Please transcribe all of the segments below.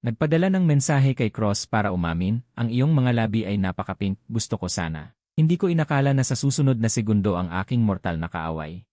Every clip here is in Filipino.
Nagpadala ng mensahe kay Cross para umamin, ang iyong mga labi ay napaka-pink, gusto ko sana. Hindi ko inakala na sa susunod na segundo ang aking mortal na kaaway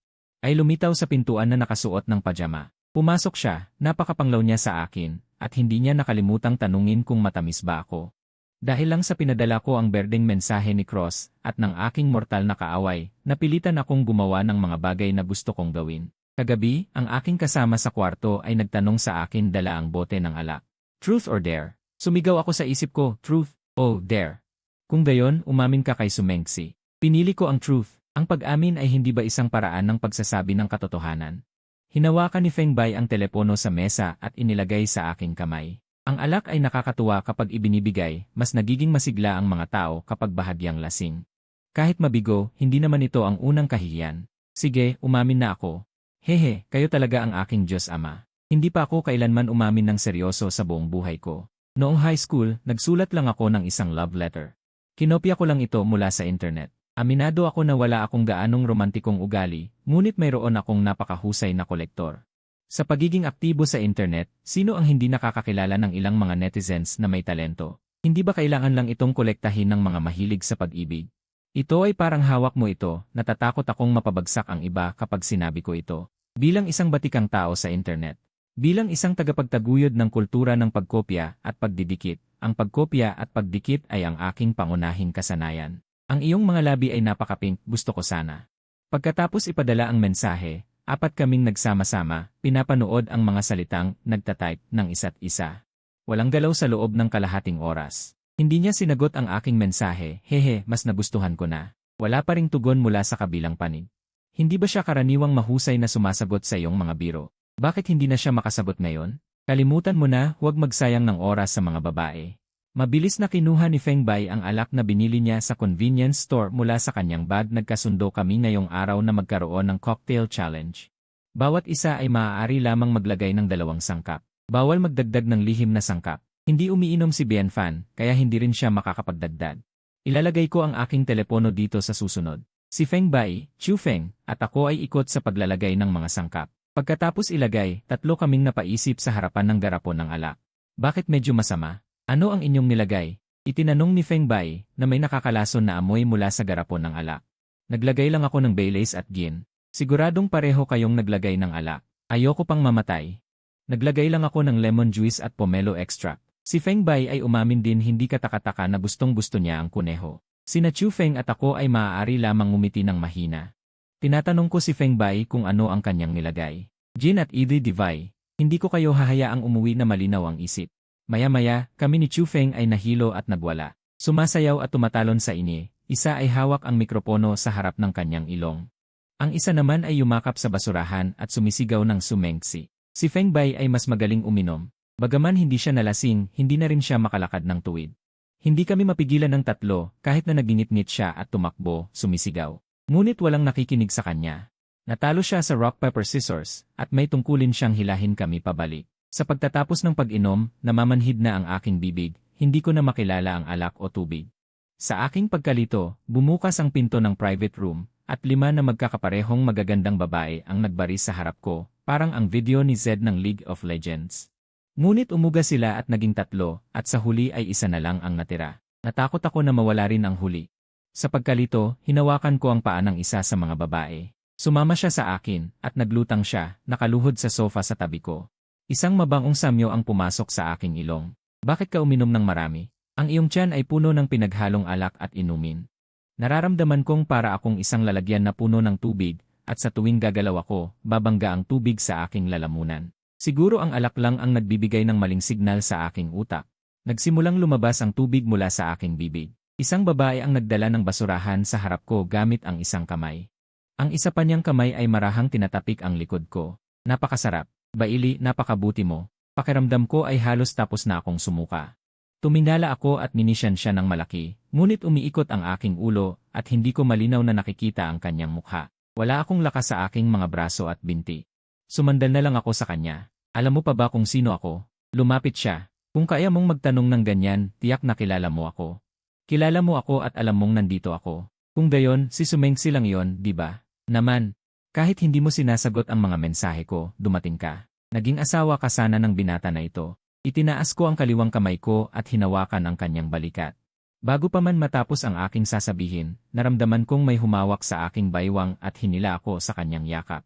ay lumitaw sa pintuan na nakasuot ng pajama. Pumasok siya, napakapanglaw niya sa akin, at hindi niya nakalimutang tanungin kung matamis ba ako. Dahil lang sa pinadala ko ang berdeng mensahe ni Cross at ng aking mortal na kaaway, napilitan akong gumawa ng mga bagay na gusto kong gawin. Kagabi, ang aking kasama sa kwarto ay nagtanong sa akin dala ang bote ng alak. Truth or dare? Sumigaw ako sa isip ko, truth, o dare. Kung gayon, umamin ka kay Sumengsi. Pinili ko ang truth. Ang pag-amin ay hindi ba isang paraan ng pagsasabi ng katotohanan? Hinawakan ni Feng Bai ang telepono sa mesa at inilagay sa aking kamay. Ang alak ay nakakatuwa kapag ibinibigay, mas nagiging masigla ang mga tao kapag bahagyang lasing. Kahit mabigo, hindi naman ito ang unang kahihiyan. Sige, umamin na ako. Hehe, kayo talaga ang aking Diyos Ama. Hindi pa ako kailanman umamin ng seryoso sa buong buhay ko. Noong high school, nagsulat lang ako ng isang love letter. Kinopya ko lang ito mula sa internet. Aminado ako na wala akong gaanong romantikong ugali, ngunit mayroon akong napakahusay na kolektor. Sa pagiging aktibo sa internet, sino ang hindi nakakakilala ng ilang mga netizens na may talento? Hindi ba kailangan lang itong kolektahin ng mga mahilig sa pag-ibig? Ito ay parang hawak mo ito, natatakot akong mapabagsak ang iba kapag sinabi ko ito. Bilang isang batikang tao sa internet. Bilang isang tagapagtaguyod ng kultura ng pagkopya at pagdidikit, ang pagkopya at pagdikit ay ang aking pangunahing kasanayan. Ang iyong mga labi ay napaka-pink, gusto ko sana. Pagkatapos ipadala ang mensahe, apat kaming nagsama-sama, pinapanood ang mga salitang nagtatype ng isa't isa. Walang galaw sa loob ng kalahating oras. Hindi niya sinagot ang aking mensahe, hehe, mas nagustuhan ko na. Wala pa ring tugon mula sa kabilang panig. Hindi ba siya karaniwang mahusay na sumasagot sa iyong mga biro? Bakit hindi na siya makasagot ngayon? Kalimutan mo na, huwag magsayang ng oras sa mga babae. Mabilis na kinuha ni Feng Bai ang alak na binili niya sa convenience store mula sa kanyang bag. Nagkasundo kami ngayong araw na magkaroon ng cocktail challenge. Bawat isa ay maaari lamang maglagay ng 2 sangkap. Bawal magdagdag ng lihim na sangkap. Hindi umiinom si Bien Fan, kaya hindi rin siya makakapagdagdag. Ilalagay ko ang aking telepono dito sa susunod. Si Feng Bai, Chu Feng, at ako ay ikot sa paglalagay ng mga sangkap. Pagkatapos ilagay, 3 kaming napaisip sa harapan ng garapon ng alak. Bakit medyo masama? Ano ang inyong nilagay? Itinanong ni Feng Bai na may nakakalason na amoy mula sa garapon ng alak. Naglagay lang ako ng Baileys at gin. Siguradong pareho kayong naglagay ng alak. Ayoko pang mamatay. Naglagay lang ako ng lemon juice at pomelo extract. Si Feng Bai ay umamin din hindi katakataka na gustong-gusto niya ang kuneho. Sina Chu Feng at ako ay maaari lamang ngumiti ng mahina. Tinatanong ko si Feng Bai kung ano ang kanyang nilagay. Gin at Idi Divai. Hindi ko kayo hahayaang umuwi na malinaw ang isip. Maya-maya, kami ni Chu Feng ay nahilo at nagwala. Sumasayaw at tumatalon sa ini, isa ay hawak ang mikropono sa harap ng kanyang ilong. Ang isa naman ay yumakap sa basurahan at sumisigaw ng Sumengsi. Si Feng Bai ay mas magaling uminom. Bagaman hindi siya nalasing, hindi na rin siya makalakad ng tuwid. Hindi kami mapigilan ng 3, kahit na nagingit-ngit siya at tumakbo, sumisigaw. Ngunit walang nakikinig sa kanya. Natalo siya sa rock paper scissors, at may tungkulin siyang hilahin kami pabalik. Sa pagtatapos ng pag-inom, namamanhid na ang aking bibig, hindi ko na makilala ang alak o tubig. Sa aking pagkalito, bumukas ang pinto ng private room, at 5 na magkakaparehong magagandang babae ang nagbaris sa harap ko, parang ang video ni Zed ng League of Legends. Ngunit umuga sila at naging 3, at sa huli ay 1 na lang ang natira. Natakot ako na mawala rin ang huli. Sa pagkalito, hinawakan ko ang paa ng isa sa mga babae. Sumama siya sa akin, at naglutang siya, nakaluhod sa sofa sa tabi ko. Isang mabangong samyo ang pumasok sa aking ilong. Bakit ka uminom ng marami? Ang iyong tiyan ay puno ng pinaghalong alak at inumin. Nararamdaman kong para akong isang lalagyan na puno ng tubig, at sa tuwing gagalaw ako, babangga ang tubig sa aking lalamunan. Siguro ang alak lang ang nagbibigay ng maling signal sa aking utak. Nagsimulang lumabas ang tubig mula sa aking bibig. Isang babae ang nagdala ng basurahan sa harap ko gamit ang isang kamay. Ang isa pa niyang kamay ay marahang tinatapik ang likod ko. Napakasarap. Baili, napakabuti mo. Pakiramdam ko ay halos tapos na akong sumuka. Tumingala ako at ninisyan siya ng malaki, ngunit umiikot ang aking ulo at hindi ko malinaw na nakikita ang kanyang mukha. Wala akong lakas sa aking mga braso at binti. Sumandal na lang ako sa kanya. Alam mo pa ba kung sino ako? Lumapit siya. Kung kaya mong magtanong ng ganyan, tiyak na kilala mo ako. Kilala mo ako at alam mong nandito ako. Kung gayon, si Sumengsi lang yon, di ba? Naman. Kahit hindi mo sinasagot ang mga mensahe ko, dumating ka. Naging asawa ka sana ng binata na ito. Itinaas ko ang kaliwang kamay ko at hinawakan ang kanyang balikat. Bago pa man matapos ang aking sasabihin, naramdaman kong may humawak sa aking baywang at hinila ako sa kanyang yakap.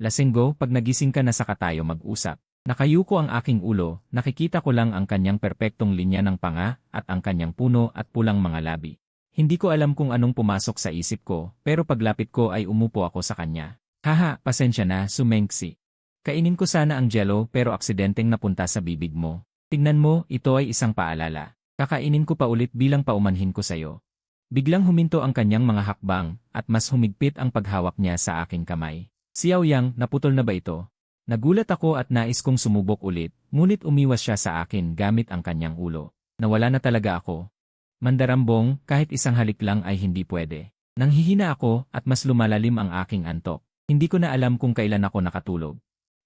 Lasinggo, pag nagising ka na saka tayo mag-usap. Nakayuko ang aking ulo, nakikita ko lang ang kanyang perpektong linya ng panga at ang kanyang puno at pulang mga labi. Hindi ko alam kung anong pumasok sa isip ko, pero paglapit ko ay umupo ako sa kanya. Haha, pasensya na, Sumengsi. Kainin ko sana ang jello pero aksidenteng napunta sa bibig mo. Tingnan mo, ito ay isang paalala. Kakainin ko pa ulit bilang paumanhin ko sayo. Biglang huminto ang kanyang mga hakbang at mas humigpit ang paghawak niya sa aking kamay. Xiao Yang, naputol na ba ito? Nagulat ako at nais kong sumubok ulit, ngunit umiwas siya sa akin gamit ang kanyang ulo. Nawala na talaga ako. Mandarambong, kahit isang halik lang ay hindi pwede. Nanghihina ako at mas lumalalim ang aking antok. Hindi ko na alam kung kailan ako nakatulog.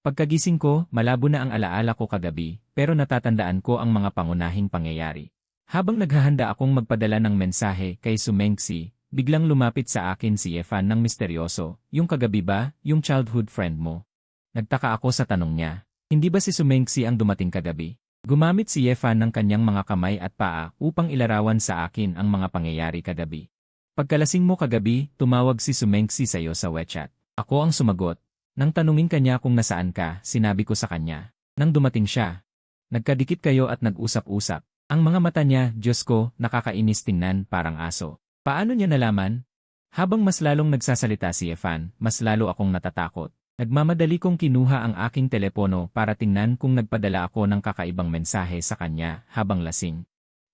Pagkagising ko, malabo na ang alaala ko kagabi, pero natatandaan ko ang mga pangunahing pangyayari. Habang naghahanda akong magpadala ng mensahe kay Sumengsi, biglang lumapit sa akin si Yefan ng misteryoso, yung kagabi ba, yung childhood friend mo? Nagtaka ako sa tanong niya. Hindi ba si Sumengsi ang dumating kagabi? Gumamit si Yefan ng kanyang mga kamay at paa upang ilarawan sa akin ang mga pangyayari kagabi. Pagkalasing mo kagabi, tumawag si Sumengsi sa'yo sa WeChat. Ako ang sumagot. Nang tanungin kanya kung nasaan ka, sinabi ko sa kanya. Nang dumating siya, nagkadikit kayo at nag-usap-usap. Ang mga mata niya, Diyos ko, nakakainis tingnan parang aso. Paano niya nalaman? Habang mas lalong nagsasalita si Yefan, mas lalo akong natatakot. Nagmamadali kong kinuha ang aking telepono para tingnan kung nagpadala ako ng kakaibang mensahe sa kanya habang lasing.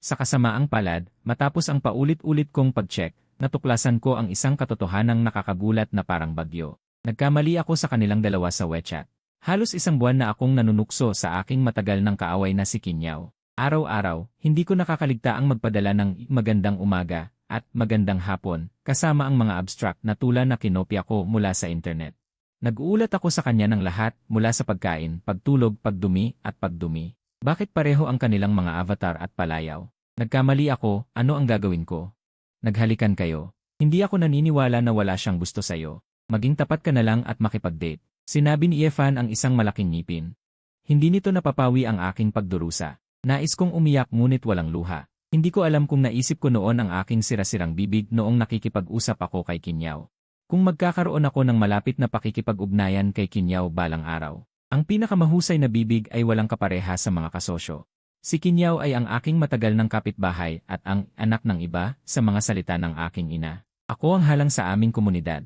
Sa kasamaang palad, matapos ang paulit-ulit kong pag-check, natuklasan ko ang isang katotohanang nakakagulat na parang bagyo. Nagkamali ako sa kanilang dalawa sa WeChat. Halos isang buwan na akong nanunukso sa aking matagal ng kaaway na si Kinyaw. Araw-araw, hindi ko nakakaligtaang magpadala ng magandang umaga at magandang hapon, kasama ang mga abstract na tula na kinopya ko mula sa internet. Nag-uulat ako sa kanya ng lahat, mula sa pagkain, pagtulog, pagdumi, at pagdumi. Bakit pareho ang kanilang mga avatar at palayaw? Nagkamali ako, ano ang gagawin ko? Naghalikan kayo. Hindi ako naniniwala na wala siyang gusto sa'yo. Maging tapat ka na lang at makipag-date. Sinabi ni Yefan ang isang malaking ngipin. Hindi nito napapawi ang aking pagdurusa. Nais kong umiyak ngunit walang luha. Hindi ko alam kung naisip ko noon ang aking sirasirang bibig noong nakikipag-usap ako kay Kinyaw. Kung magkakaroon ako ng malapit na pakikipag-ugnayan kay Kinyaw balang araw. Ang pinakamahusay na bibig ay walang kapareha sa mga kasosyo. Si Kinyaw ay ang aking matagal ng kapitbahay at ang anak ng iba sa mga salita ng aking ina. Ako ang halang sa aming komunidad.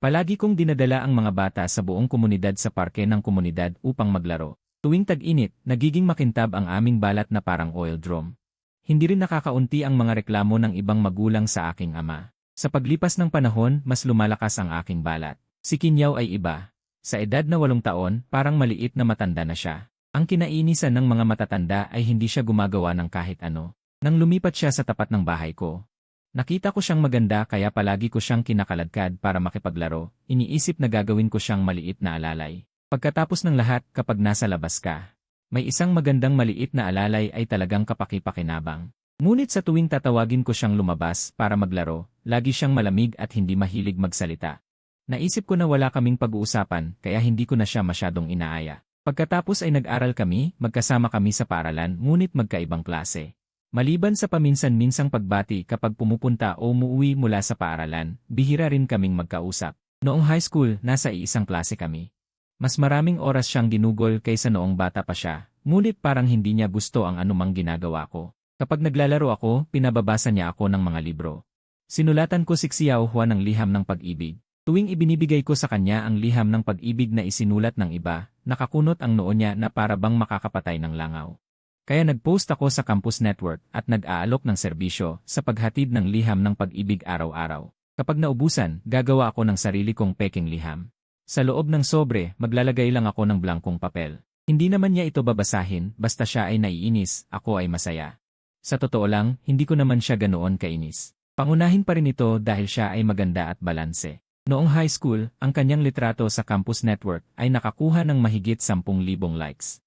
Palagi kong dinadala ang mga bata sa buong komunidad sa parke ng komunidad upang maglaro. Tuwing tag-init, nagiging makintab ang aming balat na parang oil drum. Hindi rin nakakaunti ang mga reklamo ng ibang magulang sa aking ama. Sa paglipas ng panahon, mas lumalakas ang aking balat. Si Kinyaw ay iba. Sa edad na 8 taon, parang maliit na matanda na siya. Ang kinainisan ng mga matatanda ay hindi siya gumagawa ng kahit ano. Nang lumipat siya sa tapat ng bahay ko, nakita ko siyang maganda kaya palagi ko siyang kinakaladkad para makipaglaro, iniisip na gagawin ko siyang maliit na alalay. Pagkatapos ng lahat, kapag nasa labas ka, may isang magandang maliit na alalay ay talagang kapaki-pakinabang. Ngunit sa tuwing tatawagin ko siyang lumabas para maglaro, lagi siyang malamig at hindi mahilig magsalita. Naisip ko na wala kaming pag-uusapan kaya hindi ko na siya masyadong inaaya. Pagkatapos ay nag-aral kami, magkasama kami sa paaralan ngunit magkaibang klase. Maliban sa paminsan-minsang pagbati kapag pumupunta o umuwi mula sa paaralan, bihira rin kaming magkausap. Noong high school, nasa iisang klase kami. Mas maraming oras siyang ginugol kaysa noong bata pa siya, ngunit parang hindi niya gusto ang anumang ginagawa ko. Kapag naglalaro ako, pinababasa niya ako ng mga libro. Sinulatan ko si Xiao Hua ng liham ng pag-ibig. Tuwing ibinibigay ko sa kanya ang liham ng pag-ibig na isinulat ng iba, nakakunot ang noo niya na para bang makakapatay ng langaw. Kaya nag-post ako sa Campus Network at nag-aalok ng serbisyo sa paghatid ng liham ng pag-ibig araw-araw. Kapag naubusan, gagawa ako ng sarili kong peking liham. Sa loob ng sobre, maglalagay lang ako ng blankong papel. Hindi naman niya ito babasahin, basta siya ay naiinis, ako ay masaya. Sa totoo lang, hindi ko naman siya ganoon kainis. Pangunahin pa rin ito dahil siya ay maganda at balanse. Noong high school, ang kanyang litrato sa Campus Network ay nakakuha ng mahigit 10,000 likes.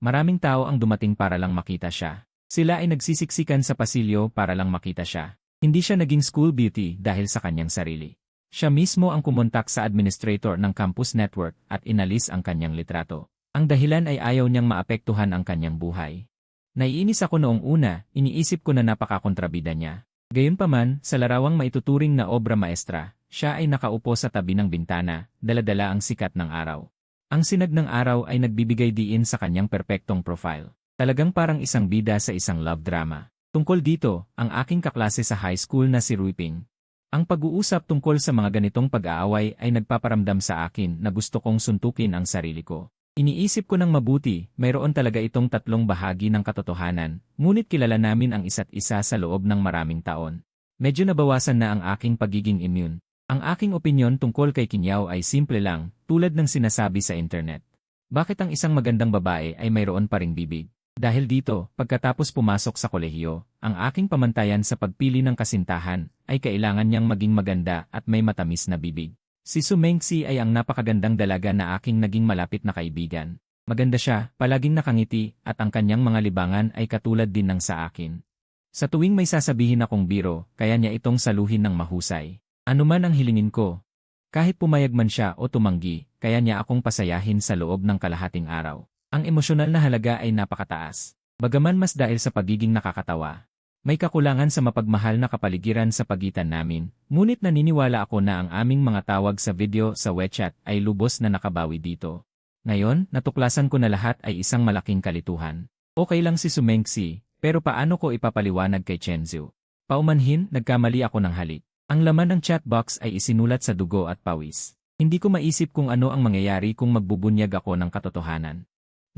Maraming tao ang dumating para lang makita siya. Sila ay nagsisiksikan sa pasilyo para lang makita siya. Hindi siya naging school beauty dahil sa kanyang sarili. Siya mismo ang kumontak sa administrator ng Campus Network at inalis ang kanyang litrato. Ang dahilan ay ayaw niyang maapektuhan ang kanyang buhay. Naiinis ako noong una, iniisip ko na napakakontrabida niya. Gayunpaman, sa larawang maituturing na obra maestra, siya ay nakaupo sa tabi ng bintana, dala-dala ang sikat ng araw. Ang sinag ng araw ay nagbibigay diin sa kanyang perpektong profile. Talagang parang isang bida sa isang love drama. Tungkol dito, ang aking kaklase sa high school na si Ruiping. Ang pag-uusap tungkol sa mga ganitong pag-aaway ay nagpaparamdam sa akin na gusto kong suntukin ang sarili ko. Iniisip ko ng mabuti, mayroon talaga itong tatlong bahagi ng katotohanan, ngunit kilala namin ang isa't isa sa loob ng maraming taon. Medyo nabawasan na ang aking pagiging immune. Ang aking opinyon tungkol kay Kinyaw ay simple lang, tulad ng sinasabi sa internet. Bakit ang isang magandang babae ay mayroon pa ring bibig? Dahil dito, pagkatapos pumasok sa kolehiyo, ang aking pamantayan sa pagpili ng kasintahan ay kailangan niyang maging maganda at may matamis na bibig. Si Su Mengxi ay ang napakagandang dalaga na aking naging malapit na kaibigan. Maganda siya, palaging nakangiti, at ang kanyang mga libangan ay katulad din ng sa akin. Sa tuwing may sasabihin akong biro, kaya niya itong saluhin ng mahusay. Ano man ang hilingin ko. Kahit pumayag man siya o tumanggi, kaya niya akong pasayahin sa loob ng kalahating araw. Ang emosyonal na halaga ay napakataas. Bagaman mas dahil sa pagiging nakakatawa. May kakulangan sa mapagmahal na kapaligiran sa pagitan namin, ngunit naniniwala ako na ang aming mga tawag sa video sa WeChat ay lubos na nakabawi dito. Ngayon, natuklasan ko na lahat ay isang malaking kalituhan. Okay lang si Su Mengxi, pero paano ko ipapaliwanag kay Chenzu? Paumanhin, nagkamali ako ng halik. Ang laman ng chat box ay isinulat sa dugo at pawis. Hindi ko maisip kung ano ang mangyayari kung magbubunyag ako ng katotohanan.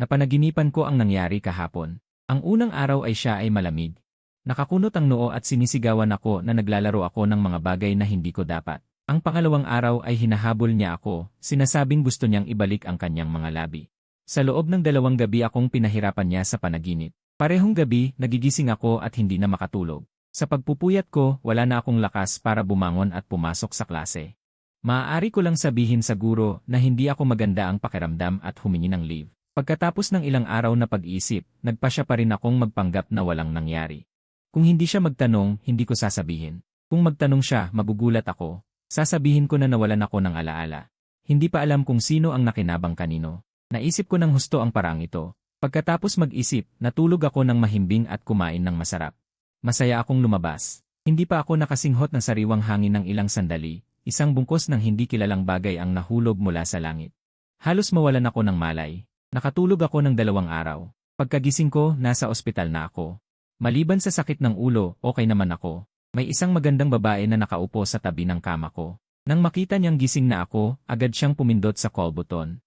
Napanaginipan ko ang nangyari kahapon. Ang unang araw ay siya ay malamig. Nakakunot ang noo at sinisigawan ako na naglalaro ako ng mga bagay na hindi ko dapat. Ang pangalawang araw ay hinahabol niya ako, sinasabing gusto niyang ibalik ang kanyang mga labi. Sa loob ng 2 gabi akong pinahirapan niya sa panaginip. Parehong gabi, nagigising ako at hindi na makatulog. Sa pagpupuyat ko, wala na akong lakas para bumangon at pumasok sa klase. Maaari ko lang sabihin sa guro na hindi ako maganda ang pakiramdam at humingi ng leave. Pagkatapos ng ilang araw na pag-iisip, nagpa siya pa rin akong magpanggap na walang nangyari. Kung hindi siya magtanong, hindi ko sasabihin. Kung magtanong siya, magugulat ako. Sasabihin ko na nawalan ako ng alaala. Hindi pa alam kung sino ang nakinabang kanino. Naisip ko ng husto ang parang ito. Pagkatapos mag-isip, natulog ako ng mahimbing at kumain ng masarap. Masaya akong lumabas. Hindi pa ako nakasinghot ng sariwang hangin ng ilang sandali. Isang bungkos ng hindi kilalang bagay ang nahulog mula sa langit. Halos mawalan ako ng malay. Nakatulog ako ng 2 araw. Pagkagising ko, nasa ospital na ako. Maliban sa sakit ng ulo, okay naman ako. May isang magandang babae na nakaupo sa tabi ng kama ko. Nang makita niyang gising na ako, agad siyang pumindot sa call button.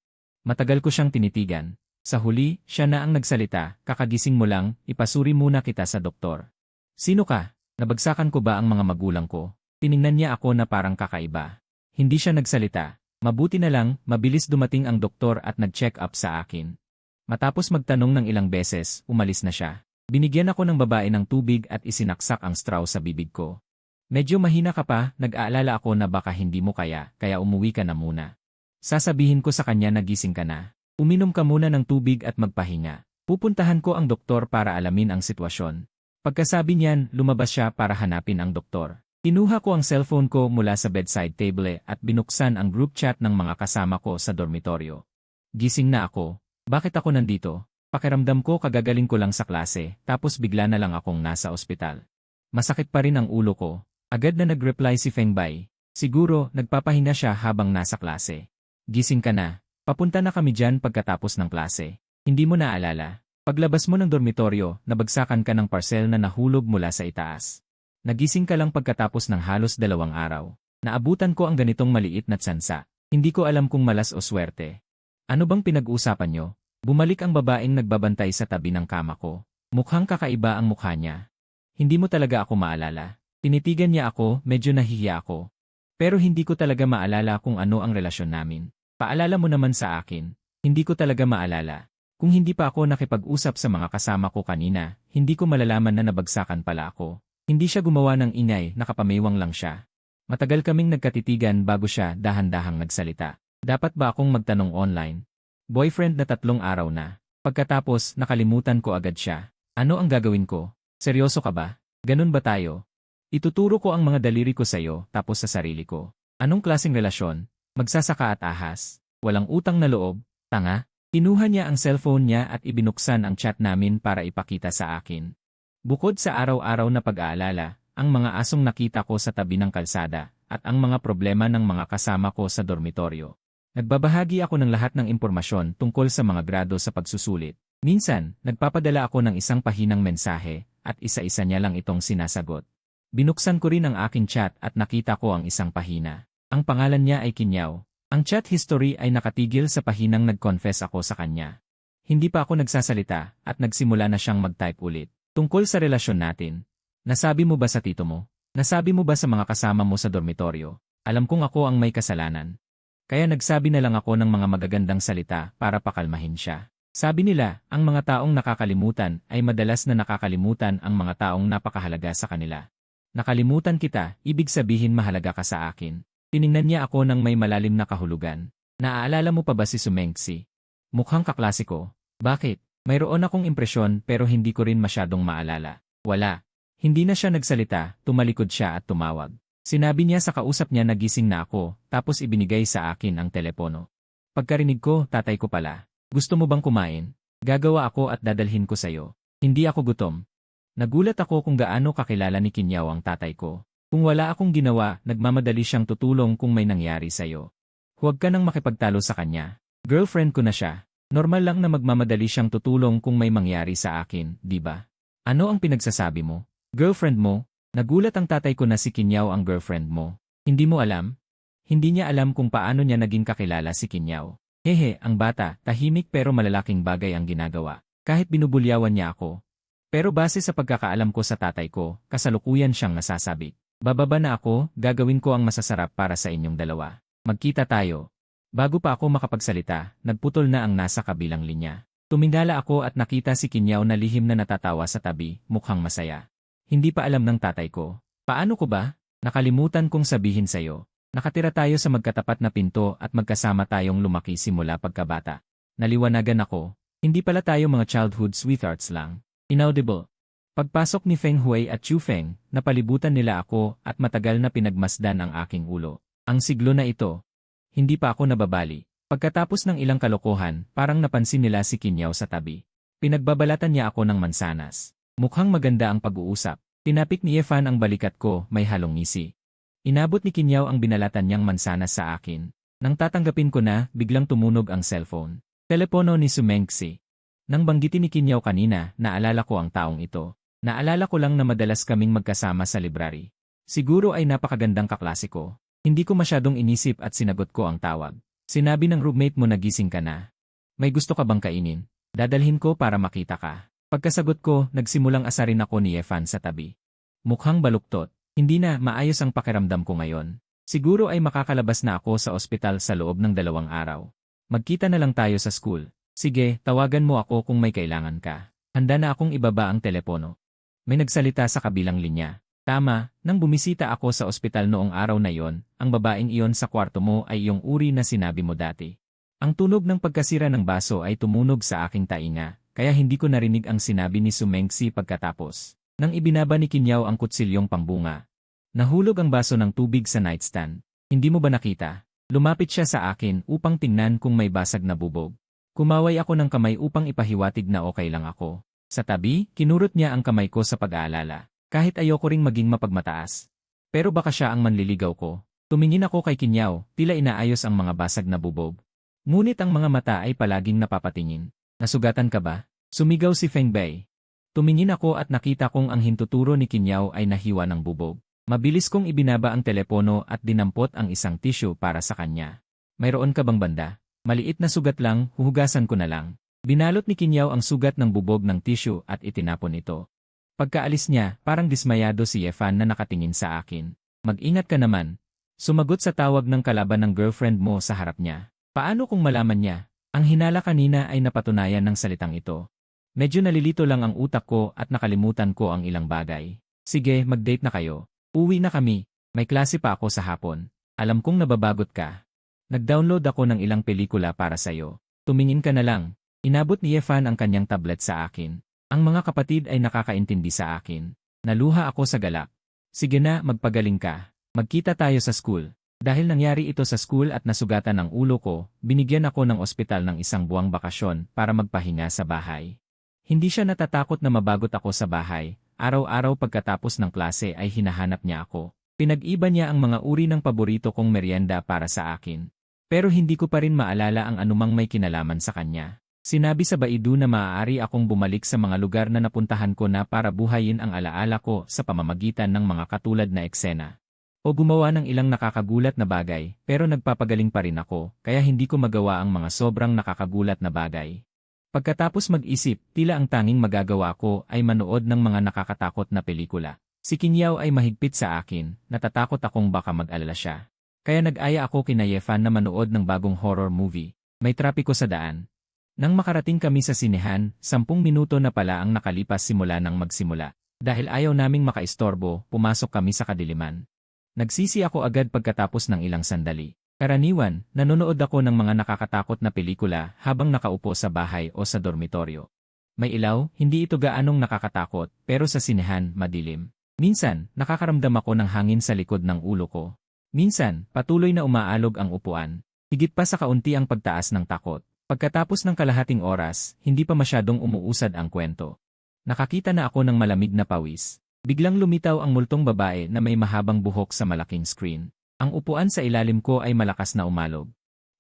Matagal ko siyang tinitigan. Sa huli, siya na ang nagsalita, kakagising mo lang, ipasuri muna kita sa doktor. Sino ka? Nabagsakan ko ba ang mga magulang ko? Tiningnan niya ako na parang kakaiba. Hindi siya nagsalita. Mabuti na lang, mabilis dumating ang doktor at nag-check up sa akin. Matapos magtanong ng ilang beses, umalis na siya. Binigyan ako ng babae ng tubig at isinaksak ang straw sa bibig ko. Medyo mahina ka pa, nag-aalala ako na baka hindi mo kaya umuwi ka na muna. Sasabihin ko sa kanya na gising ka na. Uminom ka muna ng tubig at magpahinga. Pupuntahan ko ang doktor para alamin ang sitwasyon. Pagkasabi niyan, lumabas siya para hanapin ang doktor. Kinuha ko ang cellphone ko mula sa bedside table at binuksan ang group chat ng mga kasama ko sa dormitoryo. Gising na ako. Bakit ako nandito? Pakiramdam ko kagagaling ko lang sa klase, tapos bigla na lang akong nasa ospital. Masakit pa rin ang ulo ko. Agad na nag-reply si Feng Bai. Siguro, nagpapahinga siya habang nasa klase. Gising ka na. Papunta na kami dyan pagkatapos ng klase. Hindi mo naalala. Paglabas mo ng dormitoryo, nabagsakan ka ng parcel na nahulog mula sa itaas. Nagising ka lang pagkatapos ng halos 2 araw. Naabutan ko ang ganitong maliit na tsansa. Hindi ko alam kung malas o swerte. Ano bang pinag-uusapan nyo? Bumalik ang babaeng nagbabantay sa tabi ng kama ko. Mukhang kakaiba ang mukha niya. Hindi mo talaga ako maalala. Tinitigan niya ako, medyo nahihiya ako. Pero hindi ko talaga maalala kung ano ang relasyon namin. Paalala mo naman sa akin. Hindi ko talaga maalala. Kung hindi pa ako nakipag-usap sa mga kasama ko kanina, hindi ko malalaman na nabagsakan pala ako. Hindi siya gumawa ng ingay, nakapamiwang lang siya. Matagal kaming nagkatitigan bago siya dahan-dahang nagsalita. Dapat ba akong magtanong online? Boyfriend na 3 araw na. Pagkatapos, nakalimutan ko agad siya. Ano ang gagawin ko? Seryoso ka ba? Ganun ba tayo? Ituturo ko ang mga daliri ko sa'yo, tapos sa sarili ko. Anong klaseng relasyon? Magsasaka at ahas? Walang utang na loob? Tanga? Kinuha niya ang cellphone niya at ibinuksan ang chat namin para ipakita sa akin. Bukod sa araw-araw na pag-aalala, ang mga asong nakita ko sa tabi ng kalsada, at ang mga problema ng mga kasama ko sa dormitoryo. Nagbabahagi ako ng lahat ng impormasyon tungkol sa mga grado sa pagsusulit. Minsan, nagpapadala ako ng isang pahinang mensahe, at isa-isa niya lang itong sinasagot. Binuksan ko rin ang aking chat at nakita ko ang isang pahina. Ang pangalan niya ay Kinyaw. Ang chat history ay nakatigil sa pahinang nag-confess ako sa kanya. Hindi pa ako nagsasalita at nagsimula na siyang mag-type ulit. Tungkol sa relasyon natin. Nasabi mo ba sa tito mo? Nasabi mo ba sa mga kasama mo sa dormitoryo? Alam kong ako ang may kasalanan. Kaya nagsabi na lang ako ng mga magagandang salita para pakalmahin siya. Sabi nila, ang mga taong nakakalimutan ay madalas na nakakalimutan ang mga taong napakahalaga sa kanila. Nakalimutan kita, ibig sabihin mahalaga ka sa akin. Tiningnan niya ako ng may malalim na kahulugan. Naaalala mo pa ba si Sumengsi? Mukhang kaklasiko. Bakit? Mayroon akong impresyon pero hindi ko rin masyadong maalala. Wala. Hindi na siya nagsalita, tumalikod siya at tumawag. Sinabi niya sa kausap niya na gising na ako, tapos ibinigay sa akin ang telepono. Pagkarinig ko, tatay ko pala. Gusto mo bang kumain? Gagawa ako at dadalhin ko sa'yo. Hindi ako gutom. Nagulat ako kung gaano kakilala ni Kinyaw ang tatay ko. Kung wala akong ginawa, nagmamadali siyang tutulong kung may nangyari sa'yo. Huwag ka nang makipagtalo sa kanya. Girlfriend ko na siya. Normal lang na magmamadali siyang tutulong kung may mangyari sa akin, di ba? Ano ang pinagsasabi mo? Girlfriend mo? Nagulat ang tatay ko na si Kinyaw ang girlfriend mo. Hindi mo alam? Hindi niya alam kung paano niya naging kakilala si Kinyaw. Hehe, ang bata, tahimik pero malalaking bagay ang ginagawa. Kahit binubulyawan niya ako. Pero base sa pagkakaalam ko sa tatay ko, kasalukuyan siyang nasasabi. Bababa na ako, gagawin ko ang masasarap para sa inyong dalawa. Magkita tayo. Bago pa ako makapagsalita, nagputol na ang nasa kabilang linya. Tumingala ako at nakita si Kinyaw na lihim na natatawa sa tabi, mukhang masaya. Hindi pa alam ng tatay ko. Paano ko ba? Nakalimutan kong sabihin sa'yo. Nakatira tayo sa magkatapat na pinto at magkasama tayong lumaki simula pagkabata. Naliwanagan ako. Hindi pala tayo mga childhood sweethearts lang. Inaudible. Pagpasok ni Feng Hui at Chu Feng, napalibutan nila ako at matagal na pinagmasdan ang aking ulo. Ang siglo na ito. Hindi pa ako nababali. Pagkatapos ng ilang kalokohan, parang napansin nila si Kinyaw sa tabi. Pinagbabalatan niya ako ng mansanas. Mukhang maganda ang pag-uusap. Tinapik ni Yefan ang balikat ko, may halong ngisi. Inabot ni Kinyaw ang binalatan niyang mansanas sa akin. Nang tatanggapin ko na, biglang tumunog ang cellphone. Telepono ni Sumengsi. Nang banggitin ni Kinyaw kanina, naalala ko ang taong ito. Naalala ko lang na madalas kaming magkasama sa library. Siguro ay napakagandang kaklase ko. Hindi ko masyadong inisip at sinagot ko ang tawag. Sinabi ng roommate mo na gising ka na. May gusto ka bang kainin? Dadalhin ko para makita ka. Pagkasagot ko, nagsimulang asarin ako ni Yefan sa tabi. Mukhang baluktot. Hindi na maayos ang pakiramdam ko ngayon. Siguro ay makakalabas na ako sa ospital sa loob ng 2 araw. Magkita na lang tayo sa school. Sige, tawagan mo ako kung may kailangan ka. Handa na akong ibaba ang telepono. May nagsalita sa kabilang linya. Tama, nang bumisita ako sa ospital noong araw na yon, ang babaeng iyon sa kwarto mo ay yung uri na sinabi mo dati. Ang tunog ng pagkasira ng baso ay tumunog sa aking tainga, kaya hindi ko narinig ang sinabi ni Sumengsi pagkatapos. Nang ibinaba ni Kinyaw ang kutsilyong pambunga. Nahulog ang baso ng tubig sa nightstand. Hindi mo ba nakita? Lumapit siya sa akin upang tingnan kung may basag na bubog. Kumaway ako ng kamay upang ipahiwatig na okay lang ako. Sa tabi, kinurot niya ang kamay ko sa pag-aalala. Kahit ayoko ring maging mapagmataas. Pero baka siya ang manliligaw ko. Tumingin ako kay Kinyaw, tila inaayos ang mga basag na bubog. Ngunit ang mga mata ay palaging napapatingin. Nasugatan ka ba? Sumigaw si Feng Bei. Tumingin ako at nakita kong ang hintuturo ni Kinyaw ay nahiwa ng bubog. Mabilis kong ibinaba ang telepono at dinampot ang isang tissue para sa kanya. Mayroon ka bang banda? Maliit na sugat lang, huhugasan ko na lang. Binalot ni Kinyaw ang sugat ng bubog ng tissue at itinapon ito. Pagkaalis niya, parang dismayado si Yefan na nakatingin sa akin. Mag-ingat ka naman. Sumagot sa tawag ng kalaban ng girlfriend mo sa harap niya. Paano kung malaman niya? Ang hinala kanina ay napatunayan ng salitang ito. Medyo nalilito lang ang utak ko at nakalimutan ko ang ilang bagay. Sige, mag-date na kayo. Uwi na kami. May klase pa ako sa hapon. Alam kong nababagot ka. Nag-download ako ng ilang pelikula para sa'yo. Tumingin ka na lang. Inabot ni Yefan ang kanyang tablet sa akin. Ang mga kapatid ay nakakaintindi sa akin. Naluha ako sa galak. Sige na, magpagaling ka. Magkita tayo sa school. Dahil nangyari ito sa school at nasugatan ang ulo ko, binigyan ako ng ospital ng isang buwang bakasyon para magpahinga sa bahay. Hindi siya natatakot na mabagot ako sa bahay. Araw-araw pagkatapos ng klase ay hinahanap niya ako. Pinag-iba niya ang mga uri ng paborito kong merienda para sa akin. Pero hindi ko pa rin maalala ang anumang may kinalaman sa kanya. Sinabi sa Baidu na maaari akong bumalik sa mga lugar na napuntahan ko na para buhayin ang alaala ko sa pamamagitan ng mga katulad na eksena. O gumawa ng ilang nakakagulat na bagay, pero nagpapagaling pa rin ako, kaya hindi ko magawa ang mga sobrang nakakagulat na bagay. Pagkatapos mag-isip, tila ang tanging magagawa ko ay manood ng mga nakakatakot na pelikula. Si Kinyaw ay mahigpit sa akin, natatakot akong baka mag-alala siya. Kaya nag-aya ako kina Yefan na manood ng bagong horror movie, May Trapiko sa Daan. Nang makarating kami sa sinehan, 10 minuto na pala ang nakalipas simula nang magsimula. Dahil ayaw naming makaistorbo, pumasok kami sa kadiliman. Nagsisi ako agad pagkatapos ng ilang sandali. Karaniwan, nanonood ako ng mga nakakatakot na pelikula habang nakaupo sa bahay o sa dormitoryo. May ilaw, hindi ito gaanong nakakatakot, pero sa sinehan, madilim. Minsan, nakakaramdam ako ng hangin sa likod ng ulo ko. Minsan, patuloy na umaalog ang upuan. Higit pa sa kaunti ang pagtaas ng takot. Pagkatapos ng kalahating oras, hindi pa masyadong umuusad ang kwento. Nakakita na ako ng malamig na pawis. Biglang lumitaw ang multong babae na may mahabang buhok sa malaking screen. Ang upuan sa ilalim ko ay malakas na umalog.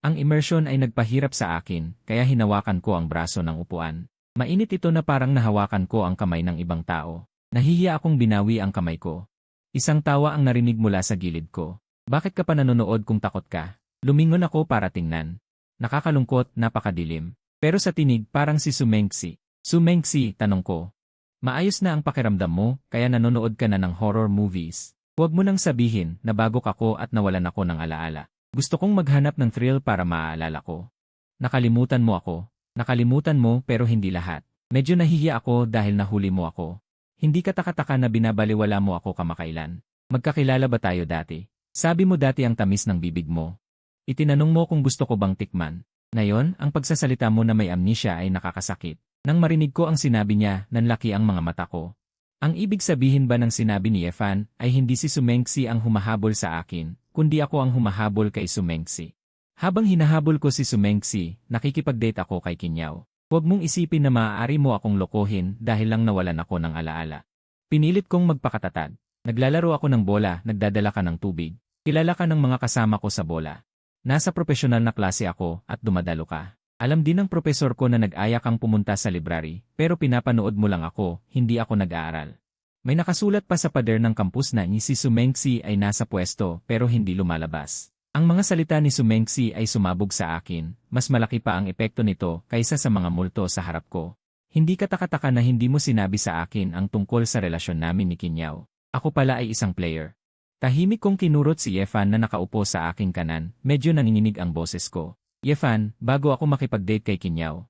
Ang immersion ay nagpahirap sa akin, kaya hinawakan ko ang braso ng upuan. Mainit ito na parang nahawakan ko ang kamay ng ibang tao. Nahihiya akong binawi ang kamay ko. Isang tawa ang narinig mula sa gilid ko. Bakit ka pa nanonood kung takot ka? Lumingon ako para tingnan. Nakakalungkot, napakadilim. Pero sa tinig parang si Sumengsi. Sumengsi, tanong ko. Maayos na ang pakiramdam mo, kaya nanonood ka na ng horror movies. Huwag mo nang sabihin na bago ako at nawalan ako ng alaala. Gusto kong maghanap ng thrill para maaalala ko. Nakalimutan mo ako. Nakalimutan mo pero hindi lahat. Medyo nahihiya ako dahil nahuli mo ako. Hindi ka taka-taka na binabaliwala mo ako kamakailan. Magkakilala ba tayo dati? Sabi mo dati ang tamis ng bibig mo. Itinanong mo kung gusto ko bang tikman. Ngayon, ang pagsasalita mo na may amnesia ay nakakasakit. Nang marinig ko ang sinabi niya, nanlaki ang mga mata ko. Ang ibig sabihin ba ng sinabi ni Yefan ay hindi si Sumengsi ang humahabol sa akin, kundi ako ang humahabol kay Sumengsi. Habang hinahabol ko si Sumengsi, nakikipag-date ako kay Kinyaw. Huwag mong isipin na maaari mo akong lokohin dahil lang nawalan ako ng alaala. Pinilit kong magpakatatag. Naglalaro ako ng bola, nagdadala ka ng tubig. Kilala ka ng mga kasama ko sa bola. Nasa profesional na klase ako at dumadalo ka. Alam din ng propesor ko na nag-aya kang pumunta sa library, pero pinapanood mo lang ako, hindi ako nag-aaral. May nakasulat pa sa pader ng kampus na si Sumengsi ay nasa pwesto pero hindi lumalabas. Ang mga salita ni Sumengsi ay sumabog sa akin, mas malaki pa ang epekto nito kaysa sa mga multo sa harap ko. Hindi ka taka-taka na hindi mo sinabi sa akin ang tungkol sa relasyon namin ni Kinyaw. Ako pala ay isang player. Tahimik kong kinurot si Yefan na nakaupo sa aking kanan, medyo nanginginig ang boses ko. Yefan, bago ako makipag-date kay Kinyaw.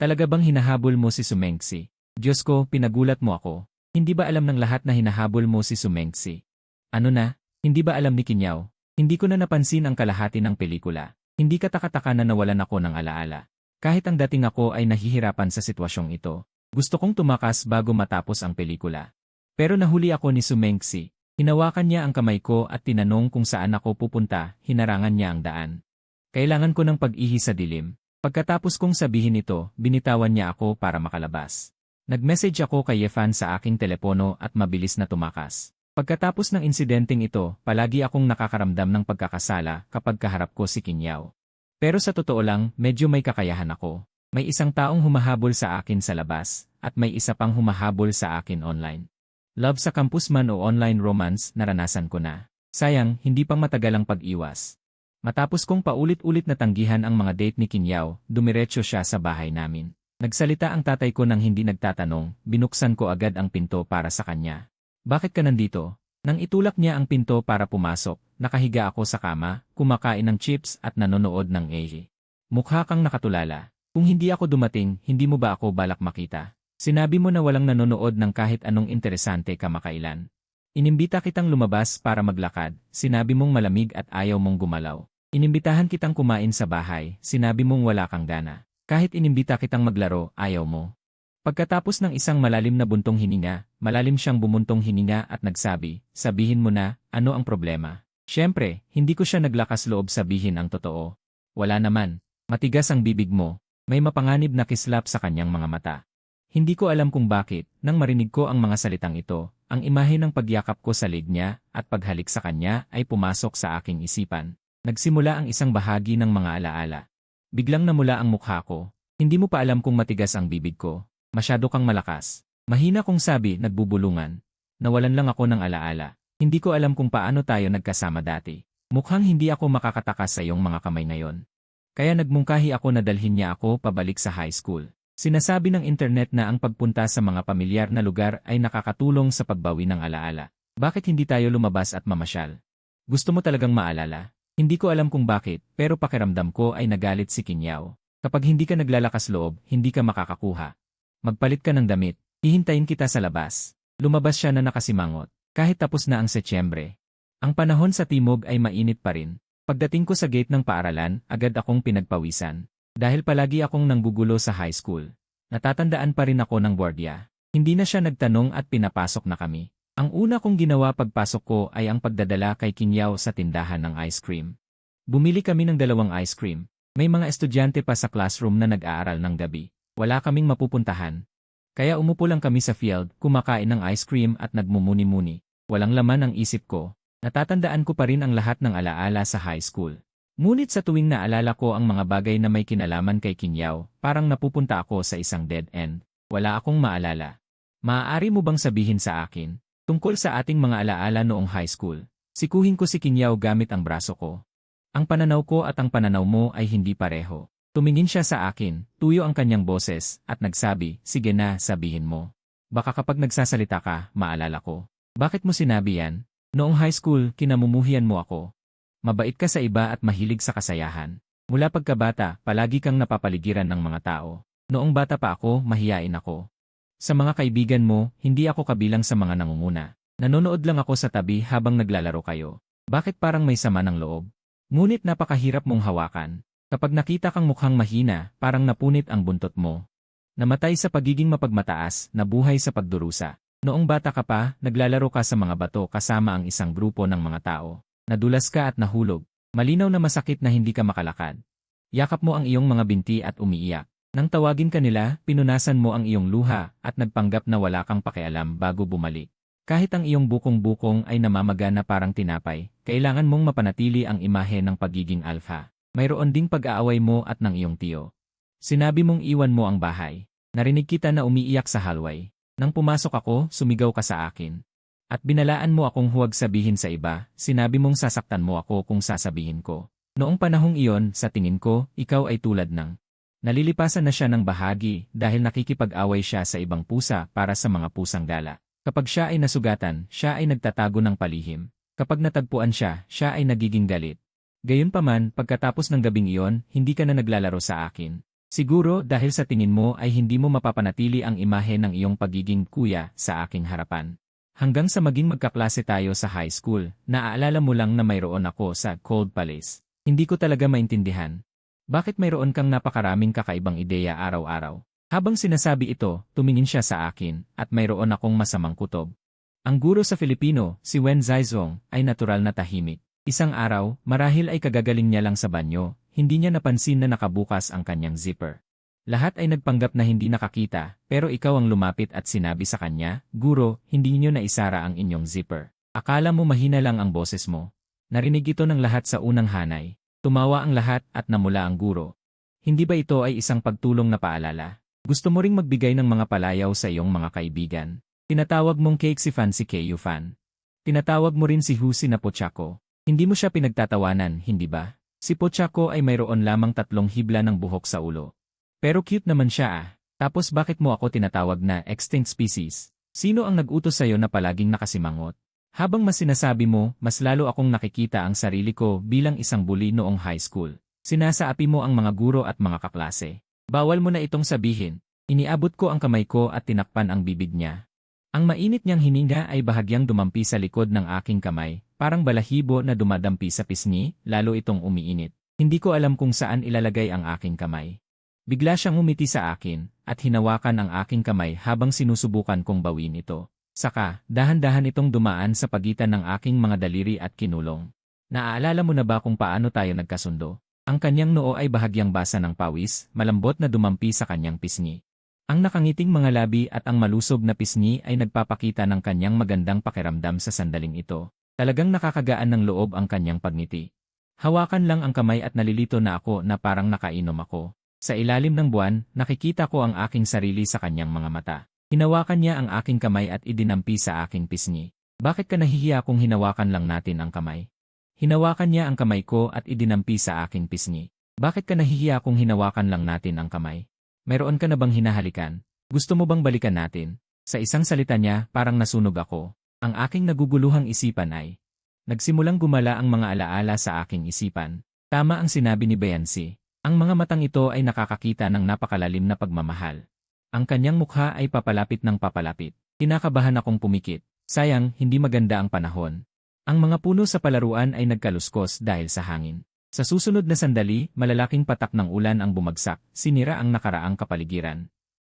Talaga bang hinahabol mo si Sumengsi? Diyos ko, pinagulat mo ako. Hindi ba alam ng lahat na hinahabol mo si Sumengsi? Ano na? Hindi ba alam ni Kinyaw? Hindi ko na napansin ang kalahati ng pelikula. Hindi ka taka-taka na nawalan ako ng alaala. Kahit ang dating ako ay nahihirapan sa sitwasyong ito. Gusto kong tumakas bago matapos ang pelikula. Pero nahuli ako ni Sumengsi. Hinawakan niya ang kamay ko at tinanong kung saan ako pupunta, hinarangan niya ang daan. Kailangan ko ng pag-ihi sa dilim. Pagkatapos kong sabihin ito, binitawan niya ako para makalabas. Nag-message ako kay Yefan sa aking telepono at mabilis na tumakas. Pagkatapos ng insidenteng ito, palagi akong nakakaramdam ng pagkakasala kapag kaharap ko si Kinyaw. Pero sa totoo lang, medyo may kakayahan ako. May isang taong humahabol sa akin sa labas, at may isa pang humahabol sa akin online. Love sa campus man o online romance, naranasan ko na. Sayang, hindi pang matagal ang pag-iwas. Matapos kong paulit-ulit na tanggihan ang mga date ni Kinyaw, dumiretso siya sa bahay namin. Nagsalita ang tatay ko nang hindi nagtatanong, binuksan ko agad ang pinto para sa kanya. Bakit ka nandito? Nang itulak niya ang pinto para pumasok, nakahiga ako sa kama, kumakain ng chips at nanonood ng AJ. Mukha kang nakatulala. Kung hindi ako dumating, hindi mo ba ako balak makita? Sinabi mo na walang nanonood ng kahit anong interesante kamakailan. Inimbita kitang lumabas para maglakad, sinabi mong malamig at ayaw mong gumalaw. Inimbitahan kitang kumain sa bahay, sinabi mong wala kang gana. Kahit inimbita kitang maglaro, ayaw mo. Pagkatapos ng isang malalim na buntong hininga, malalim siyang bumuntong hininga at nagsabi, sabihin mo na, ano ang problema? Siyempre, hindi ko siya naglakas loob sabihin ang totoo. Wala naman. Matigas ang bibig mo. May mapanganib na kislap sa kanyang mga mata. Hindi ko alam kung bakit, nang marinig ko ang mga salitang ito, ang imahe ng pagyakap ko sa leg niya at paghalik sa kanya ay pumasok sa aking isipan. Nagsimula ang isang bahagi ng mga alaala. Biglang namula ang mukha ko. Hindi mo pa alam kung matigas ang bibig ko. Masyado kang malakas. Mahina kong sabi, nagbubulungan. Nawalan lang ako ng alaala. Hindi ko alam kung paano tayo nagkasama dati. Mukhang hindi ako makakatakas sa iyong mga kamay ngayon. Kaya nagmungkahi ako na dalhin niya ako pabalik sa high school. Sinasabi ng internet na ang pagpunta sa mga pamilyar na lugar ay nakakatulong sa pagbawi ng alaala. Bakit hindi tayo lumabas at mamasyal? Gusto mo talagang maalala? Hindi ko alam kung bakit, pero pakiramdam ko ay nagalit si Kinyaw. Kapag hindi ka naglalakas loob, hindi ka makakakuha. Magpalit ka ng damit, hihintayin kita sa labas. Lumabas siya na nakasimangot, kahit tapos na ang Setyembre. Ang panahon sa timog ay mainit pa rin. Pagdating ko sa gate ng paaralan, agad akong pinagpawisan. Dahil palagi akong nanggugulo sa high school. Natatandaan pa rin ako ng gwardiya. Hindi na siya nagtanong at pinapasok na kami. Ang una kong ginawa pagpasok ko ay ang pagdadala kay Kinyaw sa tindahan ng ice cream. Bumili kami ng 2 ice cream. May mga estudyante pa sa classroom na nag-aaral ng gabi. Wala kaming mapupuntahan. Kaya umupo lang kami sa field, kumakain ng ice cream at nagmumuni-muni. Walang laman ang isip ko. Natatandaan ko pa rin ang lahat ng alaala sa high school. Ngunit sa tuwing naalala ko ang mga bagay na may kinalaman kay Kinyaw, parang napupunta ako sa isang dead end. Wala akong maalala. Maaari mo bang sabihin sa akin, tungkol sa ating mga alaala noong high school? Sikuhin ko si Kinyaw gamit ang braso ko. Ang pananaw ko at ang pananaw mo ay hindi pareho. Tumingin siya sa akin, tuyo ang kanyang boses, at nagsabi, sige na, sabihin mo. Baka kapag nagsasalita ka, maalala ko. Bakit mo sinabi yan? Noong high school, kinamumuhian mo ako. Mabait ka sa iba at mahilig sa kasayahan. Mula pagkabata, palagi kang napapaligiran ng mga tao. Noong bata pa ako, mahiyain ako. Sa mga kaibigan mo, hindi ako kabilang sa mga nangunguna. Nanonood lang ako sa tabi habang naglalaro kayo. Bakit parang may sama ng loob? Ngunit napakahirap mong hawakan. Kapag nakita kang mukhang mahina, parang napunit ang buntot mo. Namatay sa pagiging mapagmataas, nabuhay sa pagdurusa. Noong bata ka pa, naglalaro ka sa mga bato kasama ang isang grupo ng mga tao. Nadulas ka at nahulog. Malinaw na masakit na hindi ka makalakad. Yakap mo ang iyong mga binti at umiiyak. Nang tawagin ka nila, pinunasan mo ang iyong luha at nagpanggap na wala kang pakialam bago bumalik. Kahit ang iyong bukong-bukong ay namamaga na parang tinapay, kailangan mong mapanatili ang imahe ng pagiging alpha. Mayroon ding pag-aaway mo at ng iyong tiyo. Sinabi mong iwan mo ang bahay. Narinig kita na umiiyak sa hallway. Nang pumasok ako, sumigaw ka sa akin. At binalaan mo akong huwag sabihin sa iba, sinabi mong sasaktan mo ako kung sasabihin ko. Noong panahong iyon, sa tingin ko, ikaw ay tulad ng nalilipasan na siya ng bahagi dahil nakikipag-away siya sa ibang pusa para sa mga pusang gala. Kapag siya ay nasugatan, siya ay nagtatago ng palihim. Kapag natagpuan siya, siya ay nagiging galit. Gayunpaman, pagkatapos ng gabing iyon, hindi ka na naglalaro sa akin. Siguro dahil sa tingin mo ay hindi mo mapapanatili ang imahe ng iyong pagiging kuya sa aking harapan. Hanggang sa maging magkaklase tayo sa high school, naaalala mo lang na mayroon ako sa Cold Palace. Hindi ko talaga maintindihan. Bakit mayroon kang napakaraming kakaibang ideya araw-araw? Habang sinasabi ito, tumingin siya sa akin, at mayroon akong masamang kutob. Ang guro sa Filipino, si Wen Zaizong, ay natural na tahimik. Isang araw, marahil ay kagagaling niya lang sa banyo, hindi niya napansin na nakabukas ang kanyang zipper. Lahat ay nagpanggap na hindi nakakita, pero ikaw ang lumapit at sinabi sa kanya, Guro, hindi niyo naisara ang inyong zipper. Akala mo mahina lang ang boses mo. Narinig ito ng lahat sa unang hanay. Tumawa ang lahat at namula ang guro. Hindi ba ito ay isang pagtulong na paalala? Gusto mo ring magbigay ng mga palayaw sa iyong mga kaibigan. Tinatawag mong cake si Fan si Kayu Fan. Tinatawag mo rin si Husi na Pochako. Hindi mo siya pinagtatawanan, hindi ba? Si Pochako ay mayroon lamang 3 hibla ng buhok sa ulo. Pero cute naman siya ah. Tapos bakit mo ako tinatawag na extinct species? Sino ang nag-utos sa'yo na palaging nakasimangot? Habang mas sinasabi mo, mas lalo akong nakikita ang sarili ko bilang isang bully noong high school. Sinasaapi mo ang mga guro at mga kaklase. Bawal mo na itong sabihin. Iniabot ko ang kamay ko at tinakpan ang bibig niya. Ang mainit niyang hininga ay bahagyang dumampi sa likod ng aking kamay, parang balahibo na dumadampi sa pisngi, lalo itong umiinit. Hindi ko alam kung saan ilalagay ang aking kamay. Bigla siyang umiti sa akin, at hinawakan ang aking kamay habang sinusubukan kong bawin ito. Saka, dahan-dahan itong dumaan sa pagitan ng aking mga daliri at kinulong. Naaalala mo na ba kung paano tayo nagkasundo? Ang kanyang noo ay bahagyang basa ng pawis, malambot na dumampi sa kanyang pisngi. Ang nakangiting mga labi at ang malusob na pisngi ay nagpapakita ng kanyang magandang pakiramdam sa sandaling ito. Talagang nakakagaan ng loob ang kanyang pagngiti. Hawakan lang ang kamay at nalilito na ako na parang nakainom ako. Sa ilalim ng buwan, nakikita ko ang aking sarili sa kanyang mga mata. Hinawakan niya ang aking kamay at idinampi sa aking pisngi. Bakit ka nahihiya kung hinawakan lang natin ang kamay? Hinawakan niya ang kamay ko at idinampi sa aking pisngi. Bakit ka nahihiya kung hinawakan lang natin ang kamay? Mayroon ka na bang hinahalikan? Gusto mo bang balikan natin? Sa isang salita niya, parang nasunog ako. Ang aking naguguluhang isipan ay, nagsimulang gumala ang mga alaala sa aking isipan. Tama ang sinabi ni Bayansi. Ang mga matang ito ay nakakakita ng napakalalim na pagmamahal. Ang kanyang mukha ay papalapit ng papalapit. Kinakabahan akong pumikit. Sayang, hindi maganda ang panahon. Ang mga puno sa palaruan ay nagkaluskos dahil sa hangin. Sa susunod na sandali, malalaking patak ng ulan ang bumagsak, sinira ang nakaraang kapaligiran.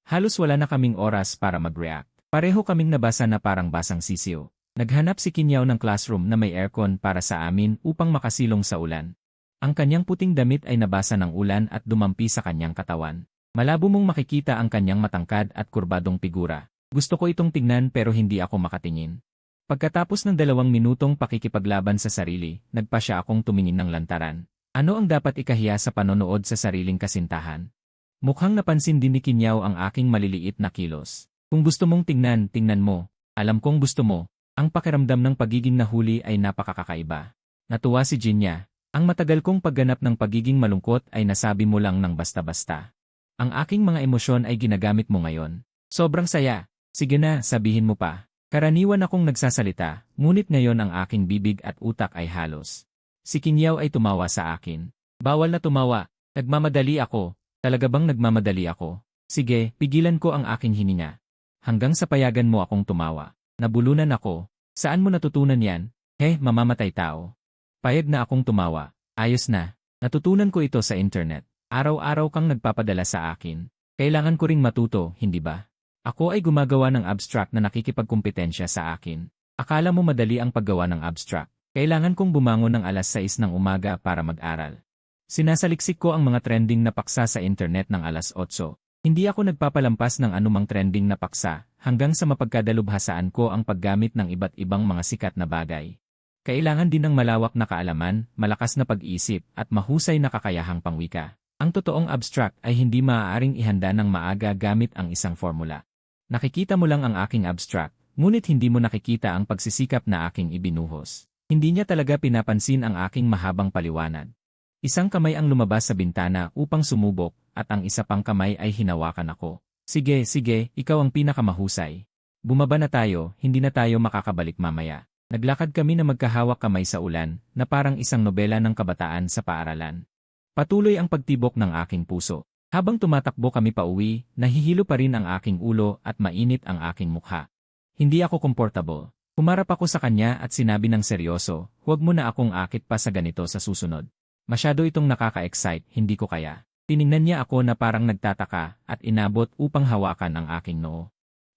Halos wala na kaming oras para mag-react. Pareho kaming nabasa na parang basang sisiw. Naghanap si Kinyaw ng classroom na may aircon para sa amin upang makasilong sa ulan. Ang kanyang puting damit ay nabasa ng ulan at dumampi sa kanyang katawan. Malabo mong makikita ang kanyang matangkad at kurbadong figura. Gusto ko itong tingnan pero hindi ako makatingin. Pagkatapos ng 2 minutong pakikipaglaban sa sarili, nagpa siya akong tumingin ng lantaran. Ano ang dapat ikahiya sa panonood sa sariling kasintahan? Mukhang napansin din ni Kinyaw ang aking maliliit na kilos. Kung gusto mong tingnan, tingnan mo. Alam kong gusto mo. Ang pakiramdam ng pagiging nahuli ay napakakaiba. Natuwa si Jinya. Ang matagal kong pagganap ng pagiging malungkot ay nasabi mo lang ng basta-basta. Ang aking mga emosyon ay ginagamit mo ngayon. Sobrang saya. Sige na, sabihin mo pa. Karaniwan akong nagsasalita, ngunit ngayon ang aking bibig at utak ay halos. Si Kinyaw ay tumawa sa akin. Bawal na tumawa. Nagmamadali ako. Talaga bang nagmamadali ako? Sige, pigilan ko ang aking hininga. Hanggang sa payagan mo akong tumawa. Nabulunan ako. Saan mo natutunan yan? Mamamatay tao. Payag na akong tumawa. Ayos na. Natutunan ko ito sa internet. Araw-araw kang nagpapadala sa akin. Kailangan ko ring matuto, hindi ba? Ako ay gumagawa ng abstract na nakikipagkumpetensya sa akin. Akala mo madali ang paggawa ng abstract. Kailangan kong bumangon ng alas 6 ng umaga para mag-aral. Sinasaliksik ko ang mga trending na paksa sa internet ng alas 8. Hindi ako nagpapalampas ng anumang trending na paksa hanggang sa mapagkadalubhasaan ko ang paggamit ng iba't ibang mga sikat na bagay. Kailangan din ng malawak na kaalaman, malakas na pag-iisip at mahusay na kakayahang pangwika. Ang totoong abstract ay hindi maaaring ihanda ng maaga gamit ang isang formula. Nakikita mo lang ang aking abstract, ngunit hindi mo nakikita ang pagsisikap na aking ibinuhos. Hindi niya talaga pinapansin ang aking mahabang paliwanag. Isang kamay ang lumabas sa bintana upang sumubok, at ang isa pang kamay ay hinawakan ako. Sige, ikaw ang pinakamahusay. Bumaba na tayo, hindi na tayo makakabalik mamaya. Naglakad kami na magkahawak kamay sa ulan, na parang isang nobela ng kabataan sa paaralan. Patuloy ang pagtibok ng aking puso. Habang tumatakbo kami pauwi, nahihilo pa rin ang aking ulo at mainit ang aking mukha. Hindi ako komportable. Humarap ako sa kanya at sinabi ng seryoso, huwag mo na akong akit pa sa ganito sa susunod. Masyado itong nakaka-excite, hindi ko kaya. Tiningnan niya ako na parang nagtataka at inabot upang hawakan ang aking noo.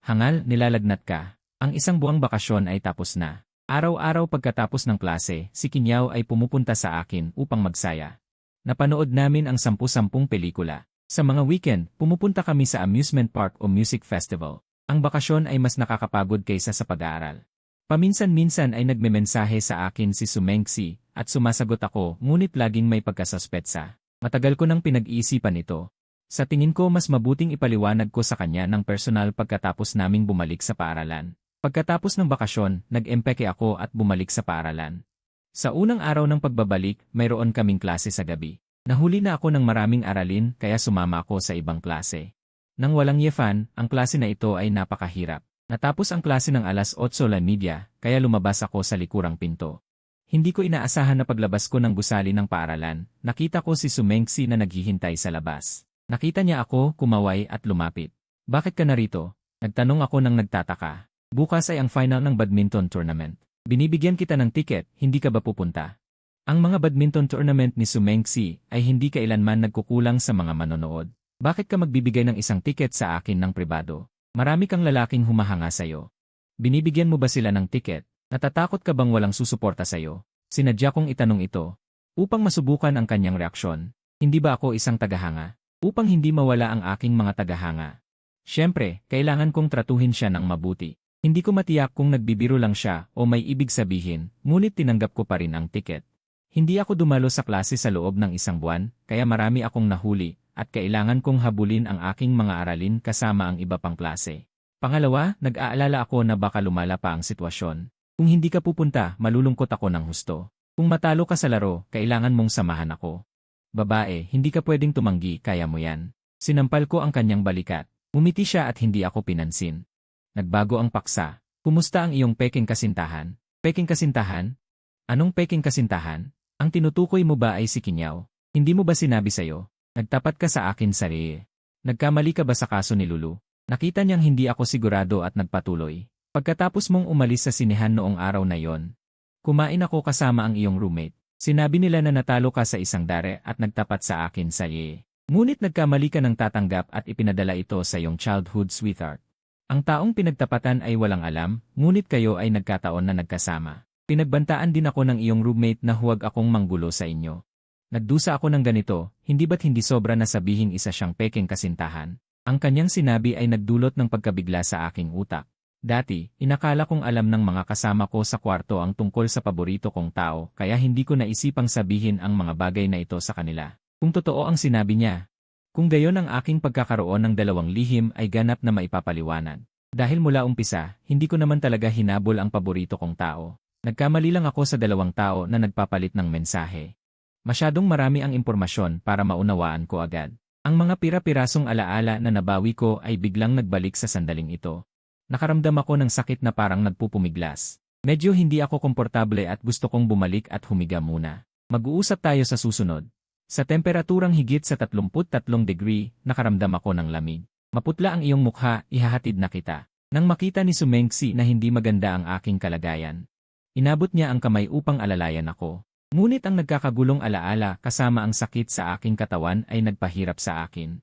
Hangal, nilalagnat ka. Ang isang buwang bakasyon ay tapos na. Araw-araw pagkatapos ng klase, si Kinyaw ay pumupunta sa akin upang magsaya. Napanood namin ang 10-10 pelikula. Sa mga weekend, pumupunta kami sa amusement park o music festival. Ang bakasyon ay mas nakakapagod kaysa sa pag-aaral. Paminsan-minsan ay nagmemensahe sa akin si Sumengsi at sumasagot ako ngunit laging may pagkasuspetsa. Matagal ko nang pinag-iisipan ito. Sa tingin ko mas mabuting ipaliwanag ko sa kanya ng personal pagkatapos naming bumalik sa paaralan. Pagkatapos ng bakasyon, nag-empeke ako at bumalik sa paaralan. Sa unang araw ng pagbabalik, mayroon kaming klase sa gabi. Nahuli na ako ng maraming aralin kaya sumama ako sa ibang klase. Nang walang yefan, ang klase na ito ay napakahirap. Natapos ang klase ng alas 8:30 kaya lumabas ako sa likurang pinto. Hindi ko inaasahan na paglabas ko ng gusali ng paaralan, nakita ko si Sumengsi na naghihintay sa labas. Nakita niya ako, kumaway at lumapit. Bakit ka narito? Nagtanong ako nang nagtataka. Bukas ay ang final ng badminton tournament. Binibigyan kita ng tiket, hindi ka ba pupunta? Ang mga badminton tournament ni Sumengsi ay hindi kailanman nagkukulang sa mga manonood. Bakit ka magbibigay ng isang tiket sa akin ng pribado? Marami kang lalaking humahanga sa'yo. Binibigyan mo ba sila ng tiket? Natatakot ka bang walang susuporta sa'yo? Sinadya kong itanong ito upang masubukan ang kanyang reaksyon. Hindi ba ako isang tagahanga? Upang hindi mawala ang aking mga tagahanga. Siyempre, kailangan kong tratuhin siya ng mabuti. Hindi ko matiyak kung nagbibiro lang siya o may ibig sabihin, ngunit tinanggap ko pa rin ang tiket. Hindi ako dumalo sa klase sa loob ng isang buwan, kaya marami akong nahuli, at kailangan kong habulin ang aking mga aralin kasama ang iba pang klase. Pangalawa, nag-aalala ako na baka lumala pa ang sitwasyon. Kung hindi ka pupunta, malulungkot ako ng husto. Kung matalo ka sa laro, kailangan mong samahan ako. Babae, hindi ka pwedeng tumanggi, kaya mo yan. Sinampal ko ang kanyang balikat. Umiti siya at hindi ako pinansin. Nagbago ang paksa. Kumusta ang iyong peking kasintahan? Peking kasintahan? Anong peking kasintahan? Ang tinutukoy mo ba ay si Kinyaw? Hindi mo ba sinabi sa'yo? Nagtapat ka sa akin sarili. Nagkamali ka ba sa kaso ni Lulu? Nakita niyang hindi ako sigurado at nagpatuloy. Pagkatapos mong umalis sa sinehan noong araw na yon, kumain ako kasama ang iyong roommate. Sinabi nila na natalo ka sa isang dare at nagtapat sa akin sarili. Ngunit nagkamali ka ng tatanggap at ipinadala ito sa iyong childhood sweetheart. Ang taong pinagtapatan ay walang alam, ngunit kayo ay nagkataon na nagkasama. Pinagbantaan din ako ng iyong roommate na huwag akong manggulo sa inyo. Nagdusa ako ng ganito, hindi ba't hindi sobra na sabihing isa siyang peking kasintahan? Ang kanyang sinabi ay nagdulot ng pagkabigla sa aking utak. Dati, inakala kong alam ng mga kasama ko sa kwarto ang tungkol sa paborito kong tao, kaya hindi ko naisipang sabihin ang mga bagay na ito sa kanila. Kung totoo ang sinabi niya. Kung gayon ang aking pagkakaroon ng dalawang lihim ay ganap na maipapaliwanag. Dahil mula umpisa, hindi ko naman talaga hinabol ang paborito kong tao. Nagkamali lang ako sa dalawang tao na nagpapalit ng mensahe. Masyadong marami ang impormasyon para maunawaan ko agad. Ang mga pira-pirasong alaala na nabawi ko ay biglang nagbalik sa sandaling ito. Nakaramdam ako ng sakit na parang nagpupumiglas. Medyo hindi ako komportable at gusto kong bumalik at humiga muna. Mag-uusap tayo sa susunod. Sa temperaturang higit sa 33 degree, nakaramdam ako ng lamig. Maputla ang iyong mukha, ihahatid na kita. Nang makita ni Sumengsi na hindi maganda ang aking kalagayan, inabot niya ang kamay upang alalayan ako. Ngunit ang nagkakagulong alaala kasama ang sakit sa aking katawan ay nagpahirap sa akin.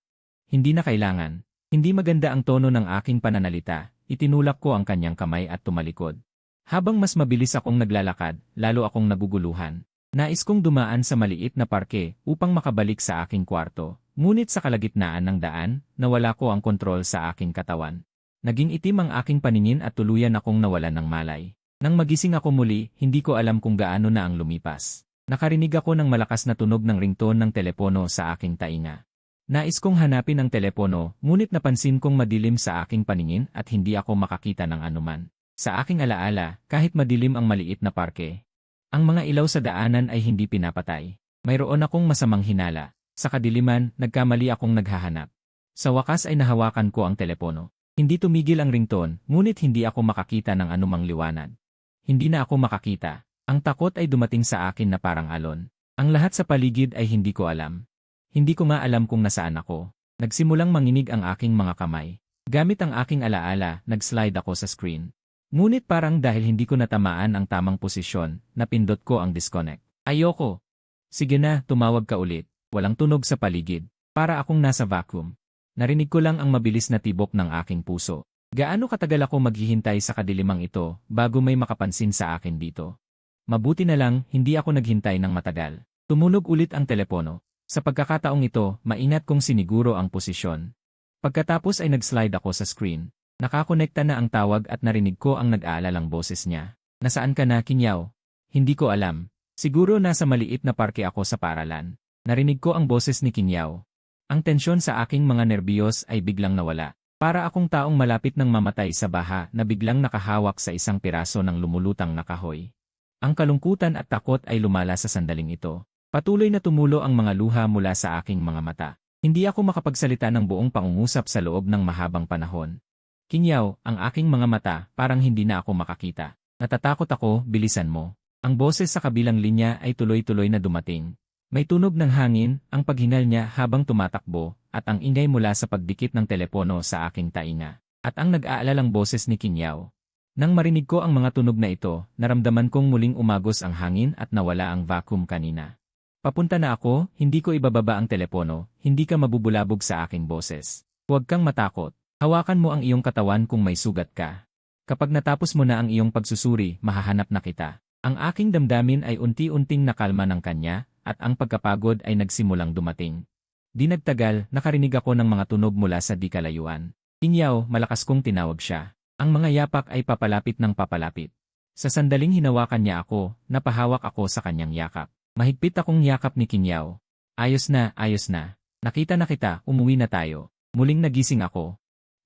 Hindi na kailangan. Hindi maganda ang tono ng aking pananalita. Itinulak ko ang kanyang kamay at tumalikod. Habang mas mabilis akong naglalakad, lalo akong naguguluhan. Nais kong dumaan sa maliit na parke upang makabalik sa aking kwarto. Ngunit sa kalagitnaan ng daan, nawala ko ang kontrol sa aking katawan. Naging itim ang aking paningin at tuluyan akong nawalan ng malay. Nang magising ako muli, hindi ko alam kung gaano na ang lumipas. Nakarinig ako ng malakas na tunog ng ringtone ng telepono sa aking tainga. Nais kong hanapin ang telepono, ngunit napansin kong madilim sa aking paningin at hindi ako makakita ng anuman. Sa aking alaala, kahit madilim ang maliit na parke, ang mga ilaw sa daanan ay hindi pinapatay. Mayroon akong masamang hinala. Sa kadiliman, nagkamali akong naghahanap. Sa wakas ay nahawakan ko ang telepono. Hindi tumigil ang ringtone, ngunit hindi ako makakita ng anumang liwanag. Hindi na ako makakita. Ang takot ay dumating sa akin na parang alon. Ang lahat sa paligid ay hindi ko alam. Hindi ko nga alam kung nasaan ako. Nagsimulang manginig ang aking mga kamay. Gamit ang aking alaala, nag-slide ako sa screen. Ngunit parang dahil hindi ko natamaan ang tamang posisyon, napindot ko ang disconnect. Ayoko. Sige na, tumawag ka ulit. Walang tunog sa paligid. Para akong nasa vacuum. Narinig ko lang ang mabilis na tibok ng aking puso. Gaano katagal ako maghihintay sa kadilimang ito bago may makapansin sa akin dito? Mabuti na lang, hindi ako naghintay ng matagal. Tumunog ulit ang telepono. Sa pagkakataong ito, maingat kong siniguro ang posisyon. Pagkatapos ay nag-slide ako sa screen. Nakakonekta na ang tawag at narinig ko ang nag-aalalang boses niya. Nasaan ka na, Kinyaw? Hindi ko alam. Siguro nasa maliit na parke ako sa paaralan. Narinig ko ang boses ni Kinyaw. Ang tensyon sa aking mga nerbiyos ay biglang nawala. Para akong taong malapit ng mamatay sa baha na biglang nakahawak sa isang piraso ng lumulutang na kahoy. Ang kalungkutan at takot ay lumala sa sandaling ito. Patuloy na tumulo ang mga luha mula sa aking mga mata. Hindi ako makapagsalita ng buong pangungusap sa loob ng mahabang panahon. Kinyaw, ang aking mga mata, parang hindi na ako makakita. Natatakot ako, bilisan mo. Ang boses sa kabilang linya ay tuloy-tuloy na dumating. May tunog ng hangin, ang paghinal niya habang tumatakbo, at ang ingay mula sa pagdikit ng telepono sa aking tainga. At ang nag-aalalang boses ni Kinyaw. Nang marinig ko ang mga tunog na ito, naramdaman kong muling umagos ang hangin at nawala ang vacuum kanina. Papunta na ako, hindi ko ibababa ang telepono, hindi ka mabubulabog sa aking boses. Huwag kang matakot. Hawakan mo ang iyong katawan kung may sugat ka. Kapag natapos mo na ang iyong pagsusuri, mahahanap na kita. Ang aking damdamin ay unti-unting nakalma ng kanya, at ang pagkapagod ay nagsimulang dumating. Di nagtagal, nakarinig ako ng mga tunog mula sa di kalayuan. Kinyaw, malakas kong tinawag siya. Ang mga yapak ay papalapit ng papalapit. Sa sandaling hinawakan niya ako, napahawak ako sa kanyang yakap. Mahigpit akong yakap ni Kinyaw. Ayos na, ayos na. Nakita na kita, umuwi na tayo. Muling nagising ako.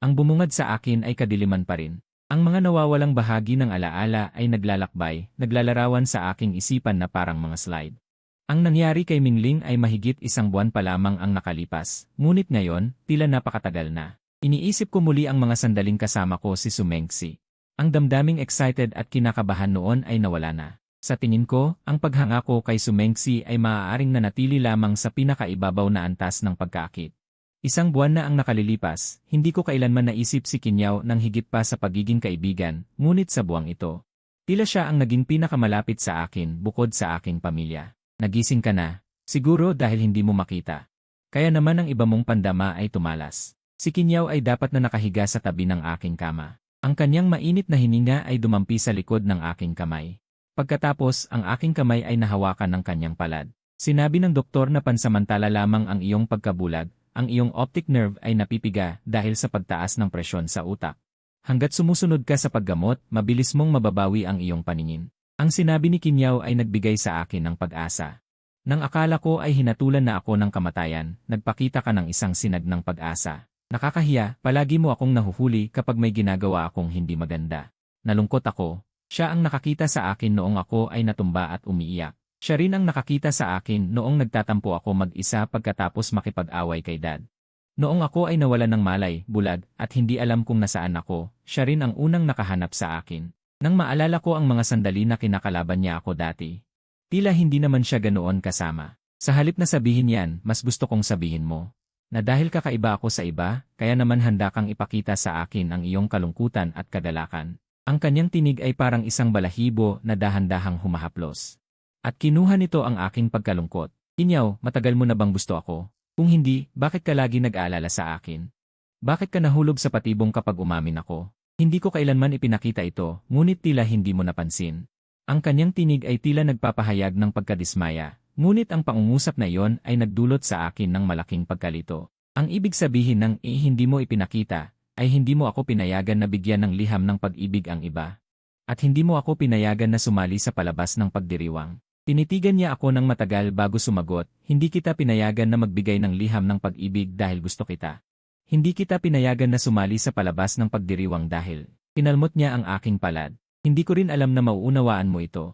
Ang bumungad sa akin ay kadiliman pa rin. Ang mga nawawalang bahagi ng alaala ay naglalakbay, naglalarawan sa aking isipan na parang mga slide. Ang nangyari kay Mingling ay mahigit 1 buwan pa lamang ang nakalipas, ngunit ngayon, tila napakatagal na. Iniisip ko muli ang mga sandaling kasama ko si Sumengsi. Ang damdaming excited at kinakabahan noon ay nawala na. Sa tingin ko, ang paghanga ko kay Sumengsi ay maaaring nanatili lamang sa pinakaibabaw na antas ng pagkaakit. 1 buwan na ang nakalilipas, hindi ko kailanman naisip si Kinyaw ng higit pa sa pagiging kaibigan, ngunit sa buwang ito. Tila siya ang naging pinakamalapit sa akin bukod sa aking pamilya. Nagising ka na, siguro dahil hindi mo makita. Kaya naman ang iba mong pandama ay tumalas. Si Kinyaw ay dapat na nakahiga sa tabi ng aking kama. Ang kanyang mainit na hininga ay dumampi sa likod ng aking kamay. Pagkatapos, ang aking kamay ay nahawakan ng kanyang palad. Sinabi ng doktor na pansamantala lamang ang iyong pagkabulag, ang iyong optic nerve ay napipiga dahil sa pagtaas ng presyon sa utak. Hanggat sumusunod ka sa paggamot, mabilis mong mababawi ang iyong paningin. Ang sinabi ni Kinyaw ay nagbigay sa akin ng pag-asa. Nang akala ko ay hinatulan na ako ng kamatayan, nagpakita ka ng isang sinag ng pag-asa. Nakakahiya, palagi mo akong nahuhuli kapag may ginagawa akong hindi maganda. Nalungkot ako. Siya ang nakakita sa akin noong ako ay natumba at umiiyak. Siya rin ang nakakita sa akin noong nagtatampo ako mag-isa pagkatapos makipag-away kay Dad. Noong ako ay nawalan ng malay, bulag, at hindi alam kung nasaan ako, siya rin ang unang nakahanap sa akin. Nang maalala ko ang mga sandali na kinakalaban niya ako dati, tila hindi naman siya ganoon kasama. Sa halip na sabihin yan, mas gusto kong sabihin mo na dahil kakaiba ako sa iba, kaya naman handa kang ipakita sa akin ang iyong kalungkutan at kagalakan. Ang kanyang tinig ay parang isang balahibo na dahan-dahang humahaplos. At kinuha nito ang aking pagkalungkot. Kinyaw, matagal mo na bang gusto ako? Kung hindi, bakit ka lagi nag-aalala sa akin? Bakit ka nahulog sa patibong kapag umamin ako? Hindi ko kailanman ipinakita ito, ngunit tila hindi mo napansin. Ang kanyang tinig ay tila nagpapahayag ng pagkadismaya. Ngunit ang pangungusap na iyon ay nagdulot sa akin ng malaking pagkalito. Ang ibig sabihin ng hindi mo ipinakita, ay hindi mo ako pinayagan na bigyan ng liham ng pag-ibig ang iba. At hindi mo ako pinayagan na sumali sa palabas ng pagdiriwang. Tinitigan niya ako ng matagal bago sumagot, hindi kita pinayagan na magbigay ng liham ng pag-ibig dahil gusto kita. Hindi kita pinayagan na sumali sa palabas ng pagdiriwang dahil pinalmot niya ang aking palad. Hindi ko rin alam na mauunawaan mo ito.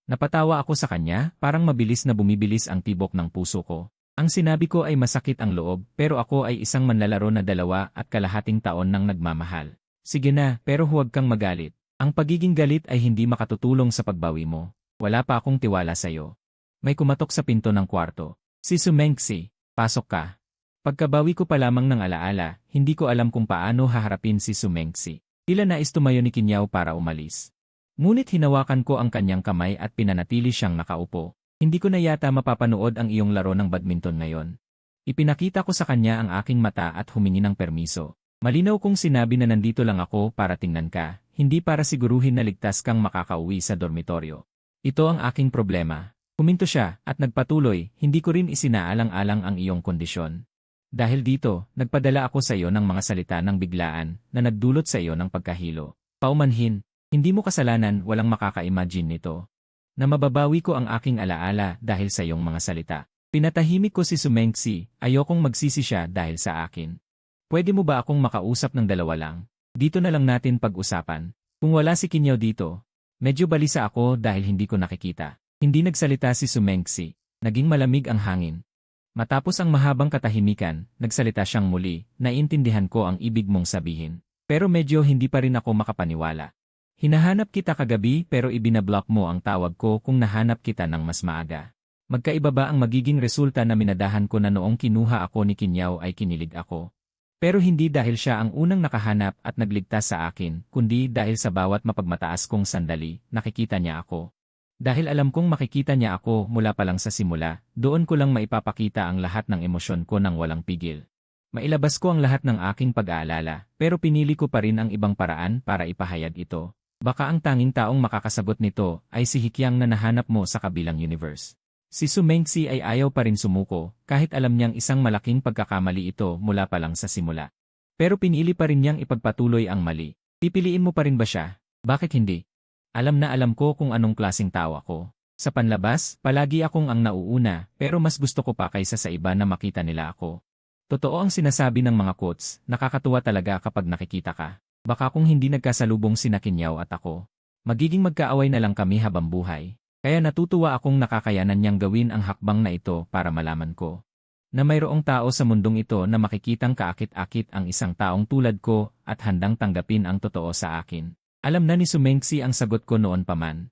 Napatawa ako sa kanya, parang mabilis na bumibilis ang tibok ng puso ko. Ang sinabi ko ay masakit ang loob, pero ako ay isang manlalaro na 2.5 taon nang nagmamahal. Sige na, pero huwag kang magalit. Ang pagiging galit ay hindi makatutulong sa pagbawi mo. Wala pa akong tiwala sa'yo. May kumatok sa pinto ng kwarto. Si Sumengsi, pasok ka. Pagkabawi ko pa lamang ng alaala, hindi ko alam kung paano haharapin si Sumengsi. Tila nais tumayo ni Kinyaw para umalis. Ngunit hinawakan ko ang kanyang kamay at pinanatili siyang nakaupo. Hindi ko na yata mapapanood ang iyong laro ng badminton ngayon. Ipinakita ko sa kanya ang aking mata at humingi ng permiso. Malinaw kong sinabi na nandito lang ako para tingnan ka, hindi para siguruhin na ligtas kang makakauwi sa dormitoryo. Ito ang aking problema. Huminto siya at nagpatuloy, hindi ko rin isinaalang-alang ang iyong kondisyon. Dahil dito, nagpadala ako sa iyo ng mga salita ng biglaan na nagdulot sa iyo ng pagkahilo. Paumanhin. Hindi mo kasalanan, walang makaka-imagine nito. Na mababawi ko ang aking alaala dahil sa iyong mga salita. Pinatahimik ko si Sumengsi, ayokong magsisi siya dahil sa akin. Pwede mo ba akong makausap ng dalawa lang? Dito na lang natin pag-usapan. Kung wala si Kinyaw dito, medyo balisa ako dahil hindi ko nakikita. Hindi nagsalita si Sumengsi. Naging malamig ang hangin. Matapos ang mahabang katahimikan, nagsalita siyang muli, naiintindihan ko ang ibig mong sabihin. Pero medyo hindi pa rin ako makapaniwala. Hinahanap kita kagabi pero ibinablock mo ang tawag ko kung nahanap kita ng mas maaga. Magkaiba ba ang magiging resulta na minadahan ko na noong kinuha ako ni Kinyaw ay kinilig ako? Pero hindi dahil siya ang unang nakahanap at nagligtas sa akin, kundi dahil sa bawat mapagmataas kong sandali, nakikita niya ako. Dahil alam kong makikita niya ako mula pa lang sa simula, doon ko lang maipapakita ang lahat ng emosyon ko nang walang pigil. Mailabas ko ang lahat ng aking pag-aalala, pero pinili ko pa rin ang ibang paraan para ipahayag ito. Baka ang tanging taong makakasagot nito ay si Hikyang na nahanap mo sa kabilang universe. Si Su Mengxi ay ayaw pa rin sumuko kahit alam niyang isang malaking pagkakamali ito mula pa lang sa simula. Pero pinili pa rin niyang ipagpatuloy ang mali. Pipiliin mo pa rin ba siya? Bakit hindi? Alam na alam ko kung anong klaseng tao ako. Sa panlabas, palagi akong ang nauuna pero mas gusto ko pa kaysa sa iba na makita nila ako. Totoo ang sinasabi ng mga quotes, nakakatuwa talaga kapag nakikita ka. Baka kung hindi nagkasalubong sina Kinyaw at ako, magiging magkaaway na lang kami habang buhay. Kaya natutuwa akong nakakayanan niyang gawin ang hakbang na ito para malaman ko na mayroong tao sa mundong ito na makikitang kaakit-akit ang isang taong tulad ko at handang tanggapin ang totoo sa akin. Alam na ni Su Mengxi ang sagot ko noon pa man.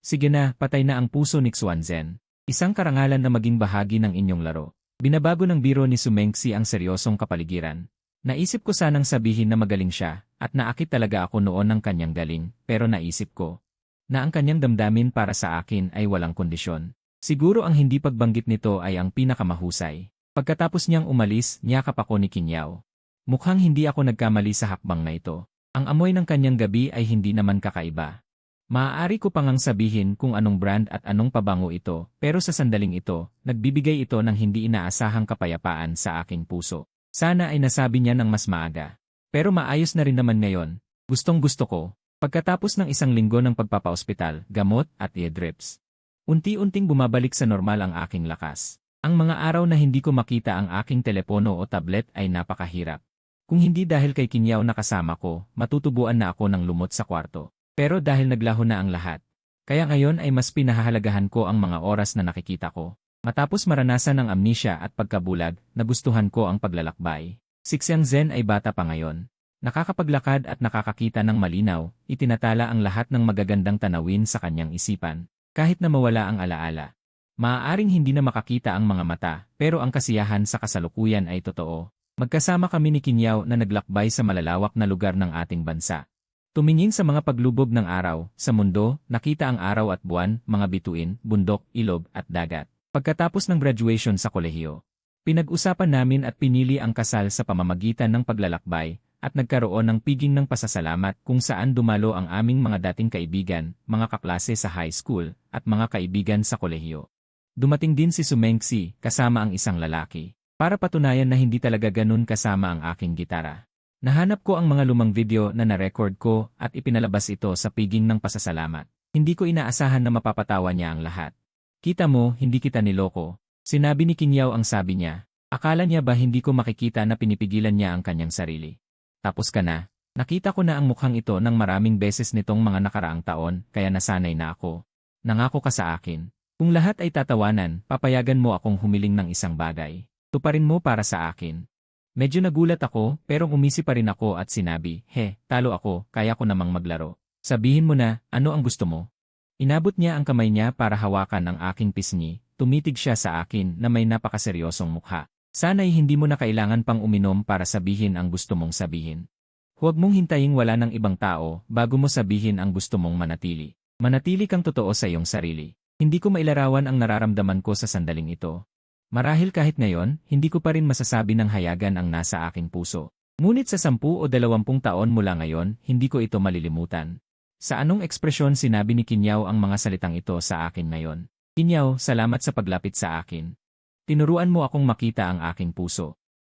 Sige na, patay na ang puso ni Xuanzhen. Isang karangalan na maging bahagi ng inyong laro. Binabago ng biro ni Su Mengxi ang seryosong kapaligiran. Naisip ko sanang sabihin na magaling siya, at naakit talaga ako noon ng kanyang galing, pero naisip ko na ang kanyang damdamin para sa akin ay walang kondisyon. Siguro ang hindi pagbanggit nito ay ang pinakamahusay. Pagkatapos niyang umalis, niyakap ako ni Kinyaw. Mukhang hindi ako nagkamali sa hakbang na ito. Ang amoy ng kanyang gabi ay hindi naman kakaiba. Maaari ko pang sabihin kung anong brand at anong pabango ito, pero sa sandaling ito, nagbibigay ito ng hindi inaasahang kapayapaan sa aking puso. Sana ay nasabi niya ng mas maaga. Pero maayos na rin naman ngayon. Gustong-gusto ko. Pagkatapos ng isang linggo ng pagpapaospital, gamot at ear drips, unti-unting bumabalik sa normal ang aking lakas. Ang mga araw na hindi ko makita ang aking telepono o tablet ay napakahirap. Kung hindi dahil kay Kinyaw na kasama ko, matutubuan na ako ng lumot sa kwarto. Pero dahil naglaho na ang lahat, kaya ngayon ay mas pinahahalagahan ko ang mga oras na nakikita ko. Matapos maranasan ang amnesia at pagkabulag, nagustuhan ko ang paglalakbay. Si Xiangzhen ay bata pa ngayon. Nakakapaglakad at nakakakita ng malinaw, itinatala ang lahat ng magagandang tanawin sa kanyang isipan, kahit na mawala ang alaala. Maaaring hindi na makakita ang mga mata, pero ang kasiyahan sa kasalukuyan ay totoo. Magkasama kami ni Kinyaw na naglakbay sa malalawak na lugar ng ating bansa. Tumingin sa mga paglubog ng araw, sa mundo, nakita ang araw at buwan, mga bituin, bundok, ilog at dagat. Pagkatapos ng graduation sa kolehiyo, pinag-usapan namin at pinili ang kasal sa pamamagitan ng paglalakbay at nagkaroon ng piging ng pasasalamat kung saan dumalo ang aming mga dating kaibigan, mga kaklase sa high school, at mga kaibigan sa kolehiyo. Dumating din si Su Mengxi kasama ang isang lalaki para patunayan na hindi talaga ganun kasama ang aking gitara. Nahanap ko ang mga lumang video na na-record ko at ipinalabas ito sa piging ng pasasalamat. Hindi ko inaasahan na mapapatawa niya ang lahat. Kita mo, hindi kita niloko. Sinabi ni Kinyaw ang sabi niya. Akala niya ba hindi ko makikita na pinipigilan niya ang kanyang sarili? Tapos ka na. Nakita ko na ang mukhang ito ng maraming beses nitong mga nakaraang taon, kaya nasanay na ako. Nangako ka sa akin. Kung lahat ay tatawanan, papayagan mo akong humiling ng isang bagay. Tuparin mo para sa akin. Medyo nagulat ako, pero umisi pa rin ako at sinabi, talo ako, kaya ko namang maglaro. Sabihin mo na, ano ang gusto mo? Inabot niya ang kamay niya para hawakan ang aking pisngi, tumitig siya sa akin na may napakaseryosong mukha. Sana'y hindi mo na kailangan pang uminom para sabihin ang gusto mong sabihin. Huwag mong hintayin wala ng ibang tao bago mo sabihin ang gusto mong manatili. Manatili kang totoo sa iyong sarili. Hindi ko mailarawan ang nararamdaman ko sa sandaling ito. Marahil kahit ngayon, hindi ko pa rin masasabi ng hayagan ang nasa aking puso. Ngunit sa 10 o 20 taon mula ngayon, hindi ko ito malilimutan. Sa anong ekspresyon sinabi ni Kinyaw ang mga salitang ito sa akin ngayon? Kinyaw, salamat sa paglapit sa akin. Tinuruan mo akong makita ang aking puso.